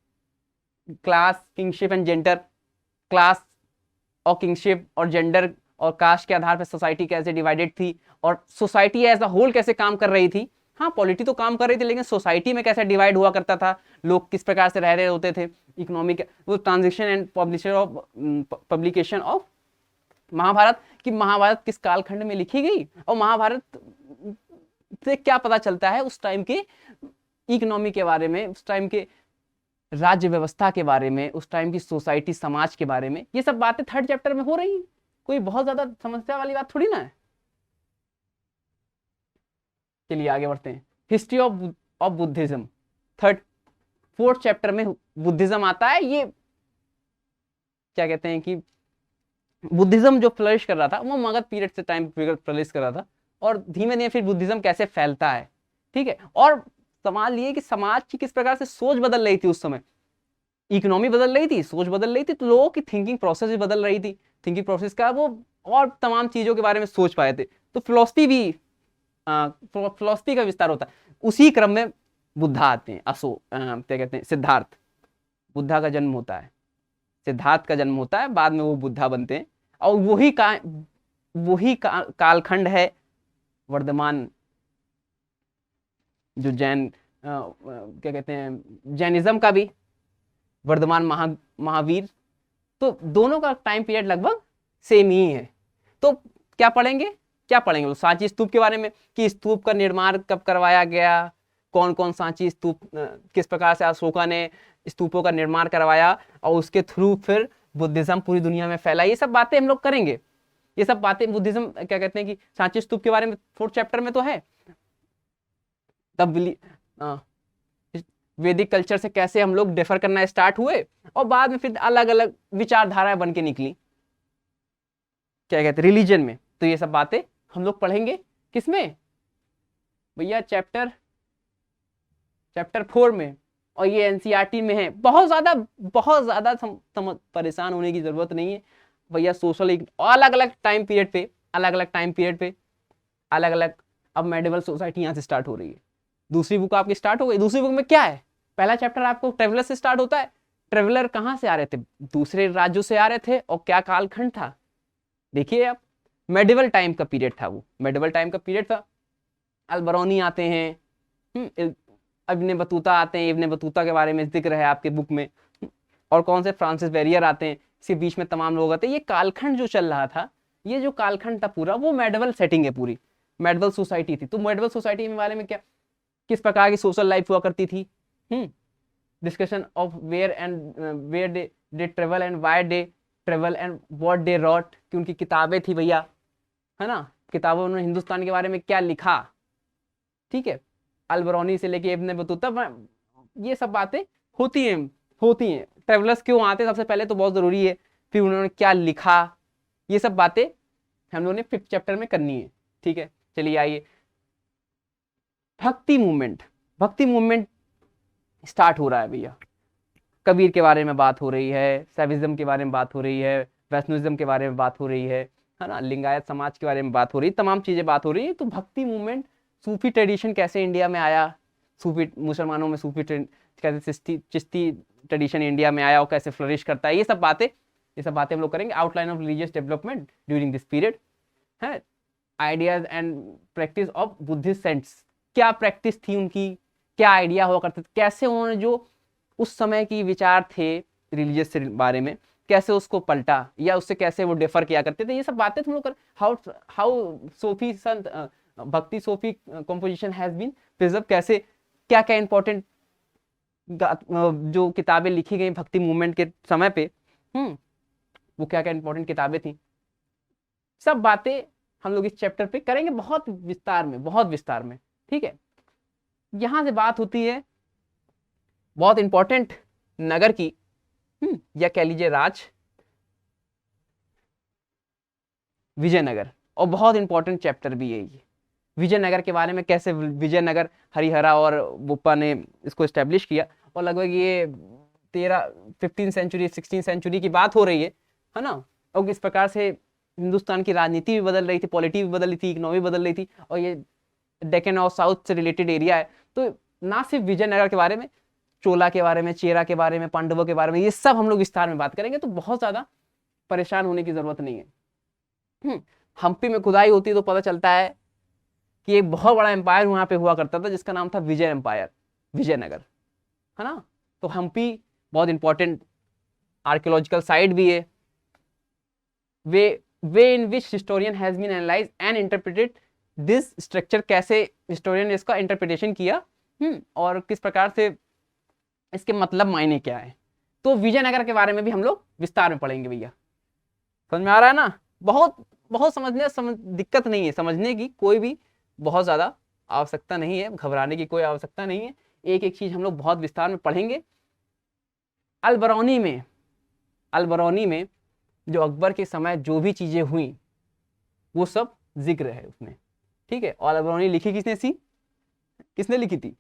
class, kingship and gender. Class और किंगशिप और जेंडर और कास्ट के आधार पर सोसाइटी कैसे डिवाइडेड थी, और सोसाइटी एज अ होल कैसे काम कर रही थी। हाँ, पॉलिटी तो काम कर रही थी, लेकिन सोसाइटी में कैसे डिवाइड हुआ करता था, लोग किस प्रकार से रह रहे होते थे, इकोनॉमिक, वो transition and publication of Mahabharata, कि महाभारत किस कालखंड में लिखी गई, और महाभारत से क्या पता चलता है उस टाइम के इकोनॉमी के बारे में, उस टाइम के राज्य व्यवस्था के बारे में, उस टाइम की सोसाइटी समाज के बारे में। ये सब बातें थर्ड चैप्टर में हो रही हैं, कोई बहुत ज्यादा समस्या वाली बात थोड़ी ना है। चलिए आगे बढ़ते हैं। History of Buddhism, fourth chapter में बुद्धिज्म आता है। ये क्या कहते हैं कि बुद्धिज्म जो फ्लरिश कर रहा था वो मगध पीरियड से टाइम पीरियड फ्लरिश कर रहा था, और धीमे धीमे फिर बुद्धिज्म कैसे फैलता है, ठीक है। और सवाल ये कि समाज की किस प्रकार से सोच बदल रही थी उस समय, इकोनॉमी बदल रही थी, सोच बदल रही थी, तो लोगों की थिंकिंग प्रोसेस भी बदल रही थी। थिंकिंग प्रोसेस का वो और तमाम चीजों के बारे में सोच पाए थे, तो फिलोसफी का विस्तार होता है। उसी क्रम में बुद्धा आते हैं, क्या कहते हैं, सिद्धार्थ, बुद्धा का जन्म होता है, सिद्धार्थ का जन्म होता है, बाद में वो बुद्धा बनते हैं। और वही कालखंड है वर्धमान, जो जैन क्या कहते हैं, जैनिज्म का भी वर्धमान महावीर। तो दोनों का टाइम पीरियड लगभग सेम ही है। तो क्या पढ़ेंगे सांची स्तूप के बारे में, कि स्तूप का निर्माण कब करवाया गया, कौन कौन सांची स्तूप, किस प्रकार से अशोका ने स्तूपों का निर्माण करवाया, और उसके थ्रू फिर बुद्धिज्म पूरी दुनिया में फैला। ये सब बातें हम लोग करेंगे। ये सब बातें बुद्धिज्म क्या कहते हैं कि सांची स्तूप के बारे में फोर्थ चैप्टर में तो है। तब वैदिक कल्चर से कैसे हम लोग डिफर करना स्टार्ट हुए, और बाद में फिर अलग अलग विचारधाराएं बन के निकली, क्या कहते हैं, रिलीजन में। तो ये सब बातें हम लोग पढ़ेंगे किसमें भैया, चैप्टर 4 में, और ये एनसीईआरटी में है। बहुत ज्यादा परेशान होने की जरूरत नहीं है भैया। सोशल अलग अलग टाइम पीरियड पे अलग अलग अब मेडिवल सोसाइटी यहाँ से स्टार्ट हो रही है। दूसरी बुक आपकी स्टार्ट हो गई। दूसरी बुक में क्या है, पहला चैप्टर आपको ट्रेवलर से स्टार्ट होता है। ट्रेवलर कहाँ से आ रहे थे, दूसरे राज्यों से आ रहे थे, और क्या कालखंड था, देखिए आप, मेडिवल टाइम का पीरियड था, वो मेडिवल टाइम का पीरियड था। अल्बरोनी आते हैं, इब्न बतूता आते हैं, इब्न बतूता के बारे में जिक्र है आपके बुक में। और कौन से, फ्रांसिस बैरियर आते हैं, इसके बीच में तमाम लोग आते हैं। ये कालखंड जो चल रहा था, ये जो कालखंड था पूरा, वो मेडिवल सेटिंग है, पूरी मेडिवल सोसाइटी थी। तो मेडिवल सोसाइटी में बारे में क्या, किस प्रकार की सोशल लाइफ हुआ करती थी, discussion of where they travel and why they travel and what they wrote, कि उनकी किताबें थी भैया, है ना, किताबों उन्होंने हिंदुस्तान के बारे में क्या लिखा, ठीक है। अल्बरोनी से लेके इब्न बतूता, ये सब बातें होती हैं। ट्रेवलर्स क्यों आते हैं सबसे पहले तो बहुत जरूरी है, फिर उन्होंने क्या लिखा, ये सब बातें हम लोगों ने 5th चैप्टर में करनी है। ठीक है, चलिए आइए। भक्ति मूवमेंट, भक्ति मूवमेंट स्टार्ट हो रहा है भैया। कबीर के बारे में बात हो रही है, सैविज्म के बारे में बात हो रही है, वैष्णविज्म के बारे में बात हो रही है ना, लिंगायत समाज के बारे में बात हो रही है, तमाम चीजें बात हो रही है। तो भक्ति मूवमेंट, सूफी ट्रेडिशन कैसे इंडिया में आया, सूफी मुसलमानों में सूफी कैसे चिश्ती ट्रेडिशन इंडिया में आया और कैसे फ्लरिश करता है, ये सब बातें हम लोग करेंगे। Outline of religious development during this period है, ideas and practice of Buddhist saints, क्या प्रैक्टिस थी उनकी, क्या आइडिया हुआ करते थे, कैसे उन्होंने जो उस समय की विचार थे रिलीजियस के बारे में कैसे उसको पलटा या उससे कैसे वो डिफर किया करते थे, ये सब बातें तुम लोग कर। How Sufi sant bhakti Sufi composition has been preserve, कैसे क्या क्या इंपॉर्टेंट जो किताबें लिखी गई भक्ति मूवमेंट के समय पे, वो क्या क्या इंपॉर्टेंट किताबें थी, सब बातें हम लोग इस चैप्टर पे करेंगे बहुत विस्तार में, बहुत विस्तार में। ठीक है, यहां से बात होती है बहुत इंपॉर्टेंट नगर की, या कह लीजिए राज, विजयनगर, और बहुत इंपॉर्टेंट चैप्टर भी है ये। विजयनगर के बारे में कैसे विजयनगर हरिहरा और बुप्पा ने इसको एस्टेब्लिश किया, और लगभग ये 15 सेंचुरी 16 सेंचुरी की बात हो रही है ना। और किस प्रकार से हिंदुस्तान की राजनीति भी बदल रही थी, पॉलिटी भी बदल रही थी, इकोनॉमी बदल रही थी, और ये डेक्कन और साउथ से रिलेटेड एरिया है। तो ना सिर्फ विजयनगर के बारे में, चोला के बारे में, चेरा के बारे में, पांडवों के बारे में, ये सब हम लोग विस्तार में बात करेंगे। तो बहुत ज्यादा परेशान होने की जरूरत नहीं है। हम्पी में खुदाई होती है तो पता चलता है कि एक बहुत बड़ा एम्पायर वहां पे हुआ करता था जिसका नाम था विजय एम्पायर, विजयनगर, है ना। तो हम्पी बहुत इंपॉर्टेंट आर्कियोलॉजिकल साइट भी है। Way in which historian has been analysed and interpreted this structure, कैसे हिस्टोरियन ने इसका इंटरप्रिटेशन किया, और किस प्रकार से इसके मतलब मायने क्या है। तो विजयनगर के बारे में भी हम लोग विस्तार में पढ़ेंगे भैया। समझ में आ रहा है ना। बहुत बहुत दिक्कत नहीं है, समझने की कोई भी बहुत ज्यादा आवश्यकता नहीं है, घबराने की कोई आवश्यकता नहीं है। एक एक चीज हम लोग बहुत विस्तार में पढ़ेंगे। अलबरौनी में जो अकबर के समय जो भी चीजें हुई वो सब जिक्र है उसमें। ठीक है, और अलबरौनी लिखी किसने लिखी थी?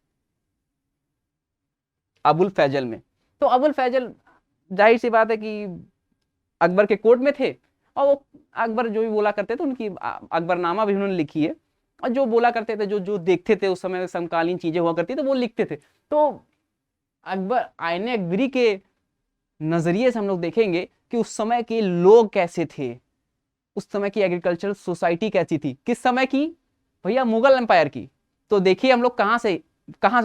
अबुल फैजल में। तो अबुल फैजल जाहिर सी बात है कि अकबर के कोर्ट में थे, और वो अकबर जो भी बोला करते थे उनकी अकबरनामा भी उन्होंने लिखी है, और जो बोला करते थे, जो देखते थे उस समय समकालीन चीजें हुआ करती तो वो लिखते थे। तो अकबर आईने अकबरी के नजरिए से हम लोग देखेंगे कि उस समय के लोग कैसे थे, उस समय की एग्रीकल्चरल सोसाइटी कैसी थी, किस समय की भैया? मुगल एम्पायर की। तो देखिए हम लोग कहां से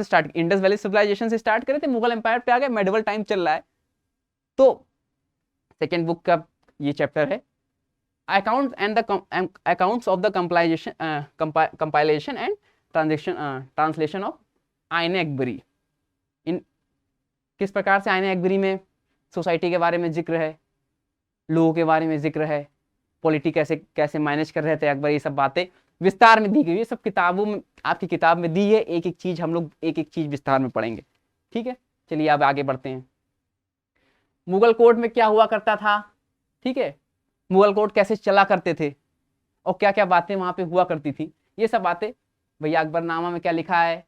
स्टार्ट, इंडस वैली सिविलाइजेशन से स्टार्ट करे थे, मुगल एम्पायर पे आ गए, मेडिवल टाइम चल रहा है। तो सेकेंड बुक का ये चैप्टर है, accounts of the compilation and translation of आईने अकबरी। इन किस प्रकार से आईने अकबरी में सोसाइटी के बारे में जिक्र है, लोगों के बारे में जिक्र है, पॉलिटी कैसे मैनेज कर रहे थे अकबर, ये सब बातें विस्तार में दी गई है। सब किताबों में, आपकी किताब में दी है, एक एक चीज हम लोग एक एक चीज विस्तार में पढ़ेंगे। ठीक है, चलिए अब आगे बढ़ते हैं। मुगल कोर्ट में क्या हुआ करता था, ठीक है, मुगल कोर्ट कैसे चला करते थे, और क्या क्या बातें वहां पे हुआ करती थी, ये सब बातें भैया अकबरनामा में क्या लिखा है,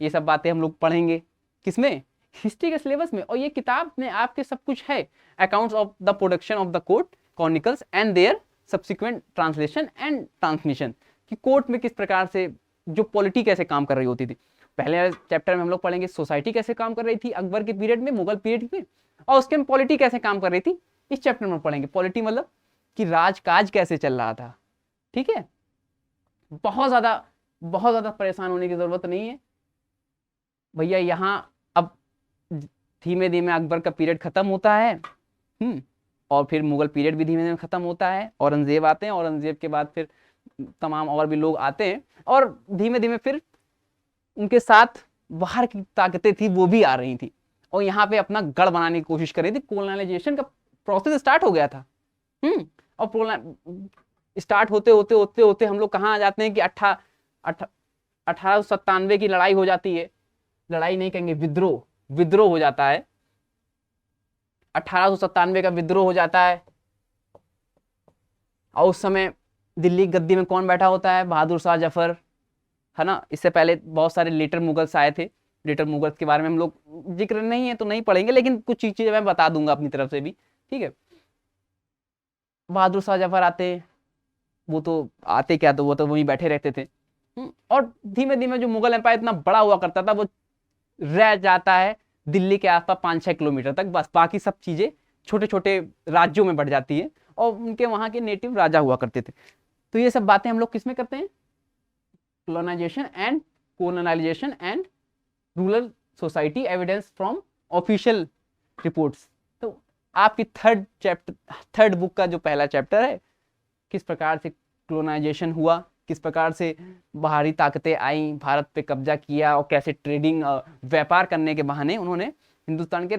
ये सब बातें हम लोग पढ़ेंगे। किसमें? हिस्ट्री के सिलेबस में। और ये किताब में आपके सब कुछ है, accounts of the production of the court chronicles and their subsequent translation and transmission, कि कोर्ट में किस प्रकार से जो पॉलिटी कैसे काम कर रही होती थी। पहले चैप्टर में हम लोग पढ़ेंगे सोसाइटी कैसे काम कर रही थी अकबर के पीरियड में, मुगल पीरियड में, और उसके में पॉलिटी कैसे काम कर रही थी, इस चैप्टर में पढ़ेंगे। पॉलिटी मतलब कि राजकाज कैसे चल रहा था। ठीक है, बहुत ज्यादा परेशान होने की जरूरत नहीं है भैया। यहाँ अब धीमे धीमे अकबर का पीरियड खत्म होता है, और फिर मुगल पीरियड भी धीमे धीमे खत्म होता है, औरंगजेब आते हैं, औरंगजेब के बाद फिर तमाम और भी लोग आते हैं, और धीमे धीमे फिर उनके साथ बाहर की ताकतें थी वो भी आ रही थी, और यहाँ पे अपना गढ़ बनाने की कोशिश कर रही थी। कोलोनाइजेशन का प्रोसेस स्टार्ट हो गया था। और स्टार्ट होते हम लोग कहाँ आ जाते हैं कि 1897 की लड़ाई हो जाती है, लड़ाई नहीं कहेंगे, विद्रोह हो जाता है। 1897 का विद्रोह हो जाता है, और उस समय दिल्ली की गद्दी में कौन बैठा होता है? बहादुर शाह जफर, है ना। इससे पहले बहुत सारे लेटर मुगल्स आए थे। लेटर मुगल्स के बारे में हम लोग जिक्र नहीं है तो नहीं पढ़ेंगे, लेकिन कुछ चीजें मैं बता दूंगा अपनी तरफ से भी, ठीक है। बहादुर शाह जफर आते, वो तो आते क्या, तो वो तो वहीं बैठे रहते थे। और धीमे धीमे जो मुगल एम्पायर इतना बड़ा हुआ करता था, वो रह जाता है दिल्ली के आसपास 5-6 किलोमीटर तक, बस। बाकी सब चीजें छोटे छोटे राज्यों में बढ़ जाती है, और उनके वहां के नेटिव राजा हुआ करते थे। तो ये सब बातें हम लोग किसमें करते हैं? Colonisation and rural society evidence from official reports. तो आपकी थर्ड बुक का जो पहला चैप्टर है, किस प्रकार से कोलोनाइजेशन हुआ, किस प्रकार से बाहरी ताकतें आई, भारत पे कब्जा किया, और कैसे ट्रेडिंग, व्यापार करने के बहाने उन्होंने हिंदुस्तान के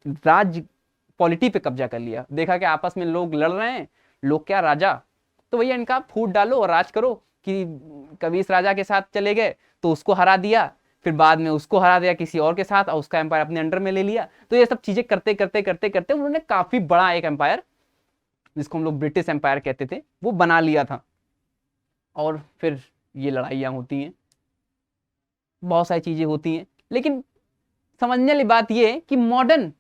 राज्य पॉलिटी पे कब्जा कर लिया। देखा कि आपस में लोग लड़ रहे हैं, लोग क्या, राजा, तो भैया इनका फूट डालो और राज करो। कि कभी इस राजा के साथ चले गए तो उसको हरा दिया, फिर बाद में उसको हरा दिया किसी और के साथ, और उसका एम्पायर अपने अंडर में ले लिया। तो ये सब चीजें करते करते करते करते उन्होंने काफी बड़ा एक एम्पायर, जिसको हम लोग ब्रिटिश एम्पायर कहते थे, वो बना लिया था। और फिर ये लड़ाइयाँ होती हैं, बहुत सारी चीजें होती हैं, लेकिन समझने वाली बात ये है कि मॉडर्न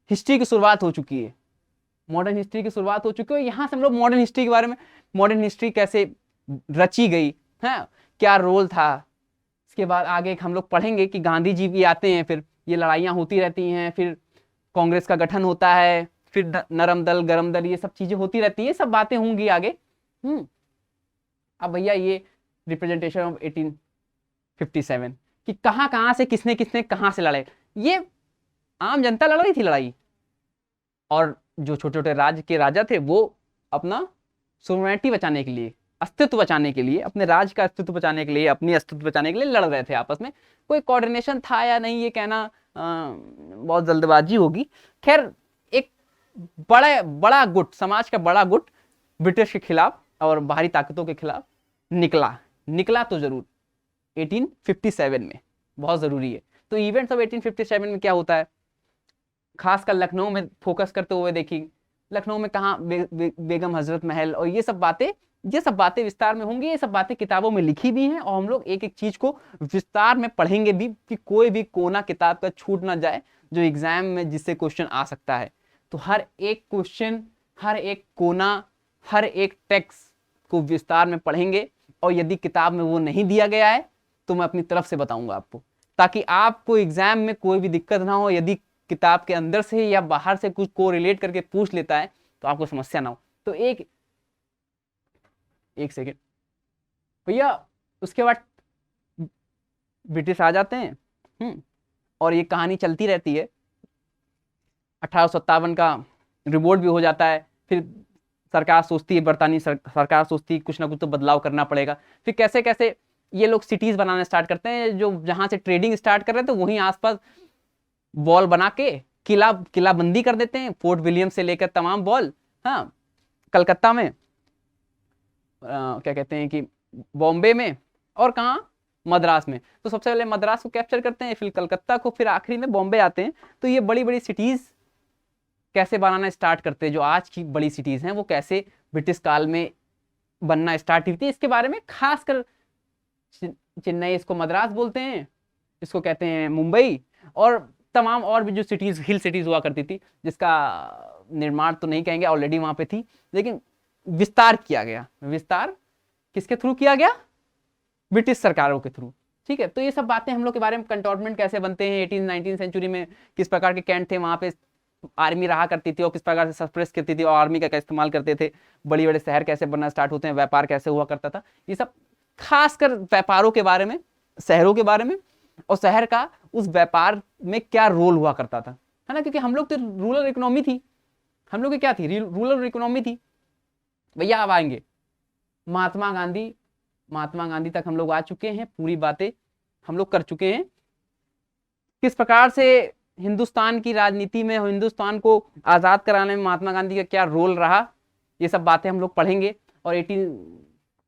हिस्ट्री की शुरुआत हो चुकी है। मॉडर्न हिस्ट्री की शुरुआत हो चुकी है। यहाँ से हम लोग मॉडर्न हिस्ट्री के बारे में, मॉडर्न हिस्ट्री कैसे रची गई है, क्या रोल था, इसके बाद आगे हम लोग पढ़ेंगे कि गांधी जी भी आते हैं, फिर ये लड़ाइयाँ होती रहती हैं, फिर कांग्रेस का गठन होता है, फिर नरम दल गरम दल, ये सब चीजें होती रहती हैं, सब बातें होंगी आगे। अब भैया ये रिप्रेजेंटेशन ऑफ 1857 कि कहाँ कहाँ से किसने किसने कहाँ से लड़े, ये आम जनता लड़ रही थी लड़ाई, और जो छोटे छोटे राज्य के राजा थे वो अपना सोवरेनिटी बचाने के लिए, अस्तित्व बचाने के लिए, अपने राज्य का अस्तित्व बचाने के लिए, अपनी अस्तित्व बचाने के लिए लड़ रहे थे आपस में। कोई कोऑर्डिनेशन था या नहीं, ये कहना बहुत जल्दबाजी होगी। खैर, एक बड़ा गुट, समाज का बड़ा गुट ब्रिटिश के खिलाफ और बाहरी ताकतों के खिलाफ निकला तो जरूर 1857 में, बहुत जरूरी है। तो इवेंट्स ऑफ 1857 में क्या होता है, खासकर लखनऊ में फोकस करते हुए देखिए, लखनऊ में कहाँ बेगम हजरत महल, और ये सब बातें विस्तार में होंगी। ये सब बातें किताबों में लिखी भी हैं, और हम लोग एक एक चीज को विस्तार में पढ़ेंगे भी, कि कोई भी कोना किताब का छूट ना जाए जो एग्जाम में जिससे क्वेश्चन आ सकता है। तो हर एक क्वेश्चन, हर एक कोना, हर एक टेक्स्ट को विस्तार में पढ़ेंगे, और यदि किताब में वो नहीं दिया गया है तो मैं अपनी तरफ से बताऊंगा आपको, ताकि आपको एग्जाम में कोई भी दिक्कत ना हो। यदि किताब के अंदर से या बाहर से कुछ को रिलेट करके पूछ लेता है तो आपको समस्या ना हो। तो एक सेकेंड भैया, उसके बाद ब्रिटिश आ जाते हैं, और ये कहानी चलती रहती है। 1857 का रिवोल्ट भी हो जाता है, फिर सरकार सोचती है, बरतानी सरकार सोचती है कुछ ना कुछ तो बदलाव करना पड़ेगा। फिर कैसे कैसे ये लोग सिटीज बनाना स्टार्ट करते हैं, जो जहां से ट्रेडिंग स्टार्ट कर रहे थे वहीं आसपास वॉल बना के किला बंदी कर देते हैं, फोर्ट विलियम से लेकर तमाम वॉल। हाँ, कलकत्ता में क्या कहते हैं कि बॉम्बे में, और कहाँ, मद्रास में। तो सबसे पहले मद्रास को कैप्चर करते हैं, फिर कलकत्ता को, फिर आखिरी में बॉम्बे आते हैं। तो ये बड़ी बड़ी सिटीज कैसे बनाना स्टार्ट करते हैं, जो आज की बड़ी सिटीज हैं वो कैसे ब्रिटिश काल में बनना स्टार्ट हुई थी, इसके बारे में खासकर चेन्नई, इसको मद्रास बोलते हैं, इसको कहते हैं मुंबई, और तमाम और भी जो सिटीज, हिल सिटीज हुआ करती थी, जिसका निर्माण तो नहीं कहेंगे, ऑलरेडी वहां पे थी, लेकिन विस्तार किया गया। विस्तार किसके थ्रू किया गया? ब्रिटिश सरकारों के थ्रू। ठीक है, तो ये सब बातें हम लोग के बारे में, कंटोनमेंट कैसे बनते हैं 18-19 सेंचुरी में, किस प्रकार के कैंट थे वहां पे, आर्मी रहा करती थी और किस प्रकार से सप्रेस करती थी और आर्मी का इस्तेमाल करते थे, बड़े बड़े शहर कैसे बनना स्टार्ट होते हैं, व्यापार कैसे हुआ करता था, ये सब खासकर व्यापारों के बारे में, शहरों के बारे में, और शहर का उस व्यापार में क्या रोल हुआ करता था, है ना। क्योंकि हम लोग तो रूरल इकोनॉमी थी, हम लोग की क्या थी, रूरल इकोनॉमी थी। भैया अब आएंगे महात्मा गांधी तक हम लोग आ चुके हैं, पूरी बातें हम लोग कर चुके हैं, किस प्रकार से हिंदुस्तान की राजनीति में, हिंदुस्तान को आज़ाद कराने में महात्मा गांधी का क्या रोल रहा, ये सब बातें हम लोग पढ़ेंगे। और 18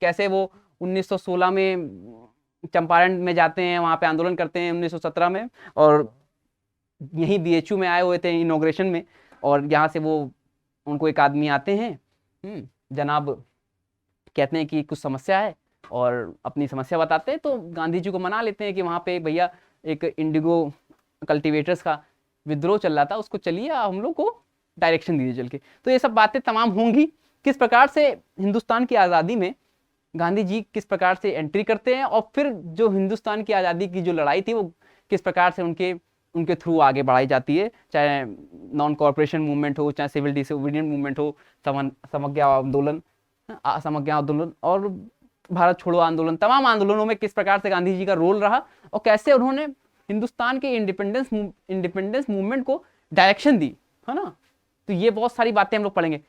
कैसे वो 1916 में चंपारण में जाते हैं, वहाँ पे आंदोलन करते हैं 1917 में, और यहीं बीएचयू में आए हुए थे इनॉग्रेशन में, और यहाँ से वो उनको एक आदमी आते हैं, जनाब कहते हैं कि कुछ समस्या है और अपनी समस्या बताते हैं, तो गांधी जी को मना लेते हैं कि वहाँ पे भैया एक इंडिगो कल्टीवेटर्स का विद्रोह चल रहा था, उसको चलिए हम लोग को डायरेक्शन दीजिए चल के। तो ये सब बातें तमाम होंगी। किस प्रकार से हिंदुस्तान की आज़ादी में गांधी जी किस प्रकार से एंट्री करते हैं, और फिर जो हिंदुस्तान की आज़ादी की जो लड़ाई थी वो किस प्रकार से उनके थ्रू आगे बढ़ाई जाती है, चाहे नॉन कॉर्पोरेशन मूवमेंट हो, चाहे सिविल डिसोबीडियंट मूवमेंट हो, समज्ञा आंदोलन, असमज्ञा आंदोलन और भारत छोड़ो आंदोलन, तमाम आंदोलनों में किस प्रकार से गांधी जी का रोल रहा और कैसे उन्होंने हिंदुस्तान के इंडिपेंडेंस मूवमेंट को डायरेक्शन दी, है ना। तो ये बहुत सारी बातें हम लोग पढ़ेंगे।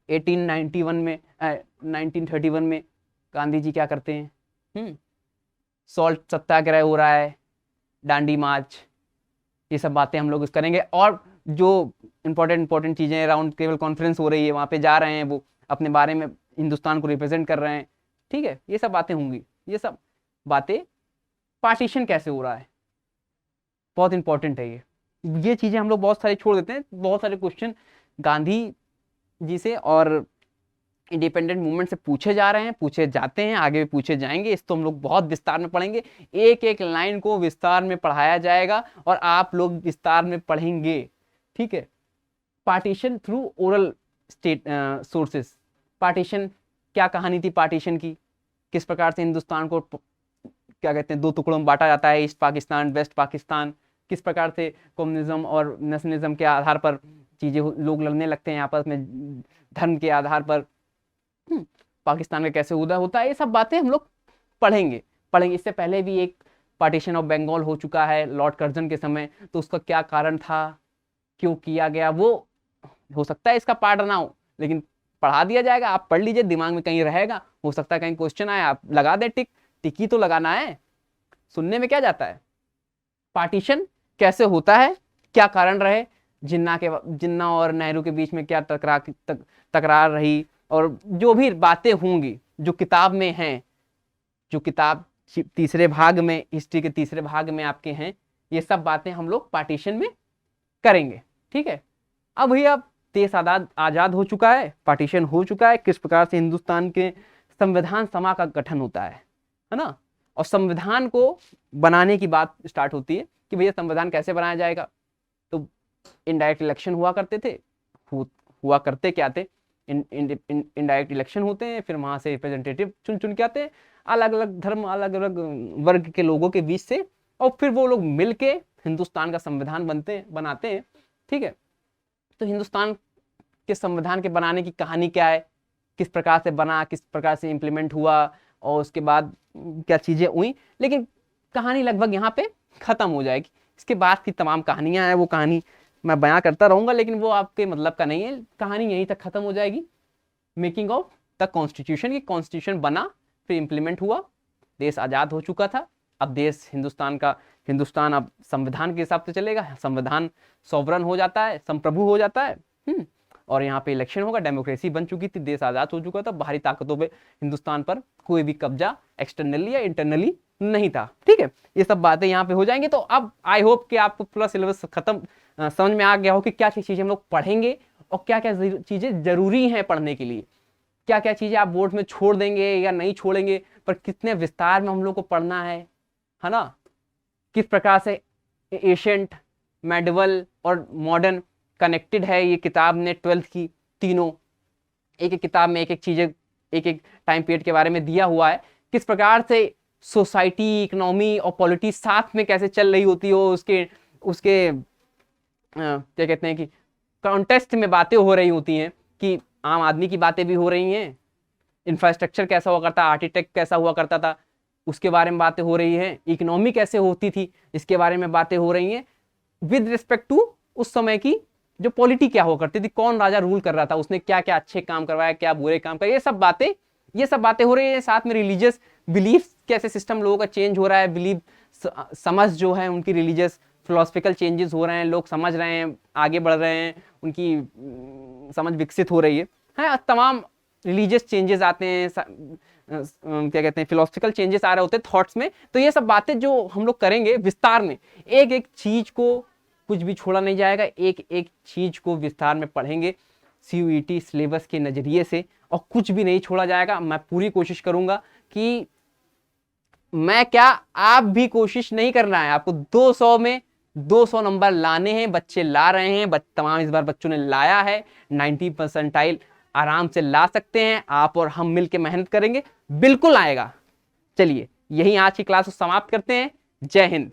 1891 में 1931 में गांधी जी क्या करते हैं, सॉल्ट सत्याग्रह हो रहा है, डांडी मार्च, ये सब बातें हम लोग करेंगे। और जो इंपॉर्टेंट चीजें, राउंड टेबल कॉन्फ्रेंस हो रही है, वहां पे जा रहे हैं, वो अपने बारे में हिंदुस्तान को रिप्रेजेंट कर रहे हैं, ठीक है, ये सब बातें होंगी। ये सब बातें, पार्टीशन कैसे हो रहा है, बहुत इंपॉर्टेंट है ये चीजें हम लोग बहुत सारी छोड़ देते हैं। बहुत सारे क्वेश्चन गांधी जी से और इंडिपेंडेंट मूवमेंट से पूछे जा रहे हैं, पूछे जाते हैं, आगे भी पूछे जाएंगे। इस तो हम लोग बहुत विस्तार में पढ़ेंगे, एक एक लाइन को विस्तार में पढ़ाया जाएगा और आप लोग विस्तार में पढ़ेंगे, ठीक है। Partition through oral state sources, partition क्या कहानी थी पार्टीशन की, किस प्रकार से हिंदुस्तान को क्या कहते हैं 2 टुकड़ों में बांटा जाता है, ईस्ट पाकिस्तान वेस्ट पाकिस्तान, किस प्रकार से कम्युनिज्म और नेशनलिज्म के आधार पर चीजें लोग लड़ने लगते हैं आपस में, धर्म के आधार पर पाकिस्तान का कैसे उदय होता है, ये सब बातें हम लोग पढ़ेंगे। इससे पहले भी एक पार्टीशन ऑफ बंगाल हो चुका है लॉर्ड कर्जन के समय, तो उसका क्या कारण था, क्यों किया गया, वो हो सकता है इसका पार्ट ना हो, लेकिन पढ़ा दिया जाएगा, आप पढ़ लीजिए, दिमाग में कहीं रहेगा, हो सकता है कहीं क्वेश्चन आए, आप लगा दे टिक, टिकी तो लगाना है, सुनने में क्या जाता है। पार्टीशन कैसे होता है, क्या कारण रहे, जिन्ना और नेहरू के बीच में क्या तकरार रही, और जो भी बातें होंगी जो किताब में हैं, जो किताब तीसरे भाग में, हिस्ट्री के तीसरे भाग में आपके हैं, ये सब बातें हम लोग पार्टीशन में करेंगे, ठीक है। अब भैया देश आजाद हो चुका है, पार्टीशन हो चुका है, किस प्रकार से हिंदुस्तान के संविधान सभा का गठन होता है ना, और संविधान को बनाने की बात स्टार्ट होती है कि भैया संविधान कैसे बनाया जाएगा। तो इनडायरेक्ट इलेक्शन हुआ करते थे, हुआ करते क्या थे, इनडायरेक्ट इलेक्शन होते हैं, फिर वहां से रिप्रेजेंटेटिव चुन के आते हैं, अलग अलग धर्म, अलग अलग वर्ग के लोगों के बीच से, और फिर वो लोग मिलके हिंदुस्तान का संविधान बनाते हैं, ठीक है। तो हिंदुस्तान के संविधान के बनाने की कहानी क्या है, किस प्रकार से बना, किस प्रकार से इम्प्लीमेंट हुआ, और उसके बाद क्या चीजें हुई, लेकिन कहानी लगभग यहाँ पे खत्म हो जाएगी। इसके बाद की तमाम कहानियां हैं, वो कहानी मैं बयां करता रहूंगा, लेकिन वो आपके मतलब का नहीं है, कहानी यहीं तक खत्म हो जाएगी। मेकिंग ऑफ द कॉन्स्टिट्यूशन, की कॉन्स्टिट्यूशन बना, फिर इम्प्लीमेंट हुआ, देश आजाद हो चुका था। अब देश हिंदुस्तान अब संविधान के हिसाब से चलेगा, संविधान सॉवरन हो जाता है, संप्रभु हो जाता है, और यहाँ पे इलेक्शन होगा, डेमोक्रेसी बन चुकी थी, देश आजाद हो चुका था, बाहरी ताकतों पे हिंदुस्तान पर कोई भी कब्जा एक्सटर्नली या इंटरनली नहीं था, ठीक है। ये सब बातें यहाँ पे हो जाएंगी। तो अब आई होप कि आपको पूरा सिलेबस खत्म समझ में आ गया हो कि क्या क्या चीजें हम लोग पढ़ेंगे और क्या क्या चीजें जरूरी हैं पढ़ने के लिए, क्या क्या चीजें आप बोर्ड में छोड़ देंगे या नहीं छोड़ेंगे, पर कितने विस्तार में हम लोग को पढ़ना है ना, किस प्रकार से एशियंट, मेडिवल और मॉडर्न कनेक्टेड है ये किताब ने 12th की तीनों, एक एक किताब में एक एक चीजें, एक एक टाइम पीरियड के बारे में दिया हुआ है, किस प्रकार से सोसाइटी, इकोनॉमी और पॉलिटी साथ में कैसे चल रही होती हो, उसके क्या कहते हैं कि कॉन्टेक्स्ट में बातें हो रही होती हैं, कि आम आदमी की बातें भी हो रही हैं, इंफ्रास्ट्रक्चर कैसा हुआ करता, आर्किटेक्ट कैसा हुआ करता था, उसके बारे में बातें हो रही हैं, इकोनॉमी कैसे होती थी, इसके बारे में बातें हो रही हैं, विद रिस्पेक्ट टू उस समय की जो पॉलिटी क्या हुआ करती थी, कौन राजा रूल कर रहा था, उसने क्या क्या अच्छे काम करवाया, क्या बुरे काम करवाए, ये सब बातें हो रही है। साथ में रिलीजियस बिलीफ, कैसे सिस्टम लोगों का चेंज हो रहा है, बिलीफ समझ जो है उनकी रिलीजियस फिलोसफिकल चेंजेस हो रहे हैं, लोग समझ रहे हैं, आगे बढ़ रहे हैं, उनकी समझ विकसित हो रही है, तमाम रिलीजियस चेंजेस आते हैं, क्या कहते हैं, फिलोसफिकल चेंजेस आ रहे होते हैं थॉट्स में। तो ये सब बातें जो हम लोग करेंगे विस्तार में, एक एक चीज को कुछ भी छोड़ा नहीं जाएगा, एक एक चीज को विस्तार में पढ़ेंगे, CUET सिलेबस के नज़रिए से, और कुछ भी नहीं छोड़ा जाएगा। मैं पूरी कोशिश करूंगा कि मैं क्या, आप भी कोशिश नहीं करना है, आपको 200 में 200 नंबर लाने हैं। बच्चे ला रहे हैं, तमाम इस बार बच्चों ने लाया है। 90 परसेंटाइल आराम से ला सकते हैं। आप और हम मिलकर मेहनत करेंगे, बिल्कुल आएगा। चलिए, यही आज की क्लास को समाप्त करते हैं। जय हिंद।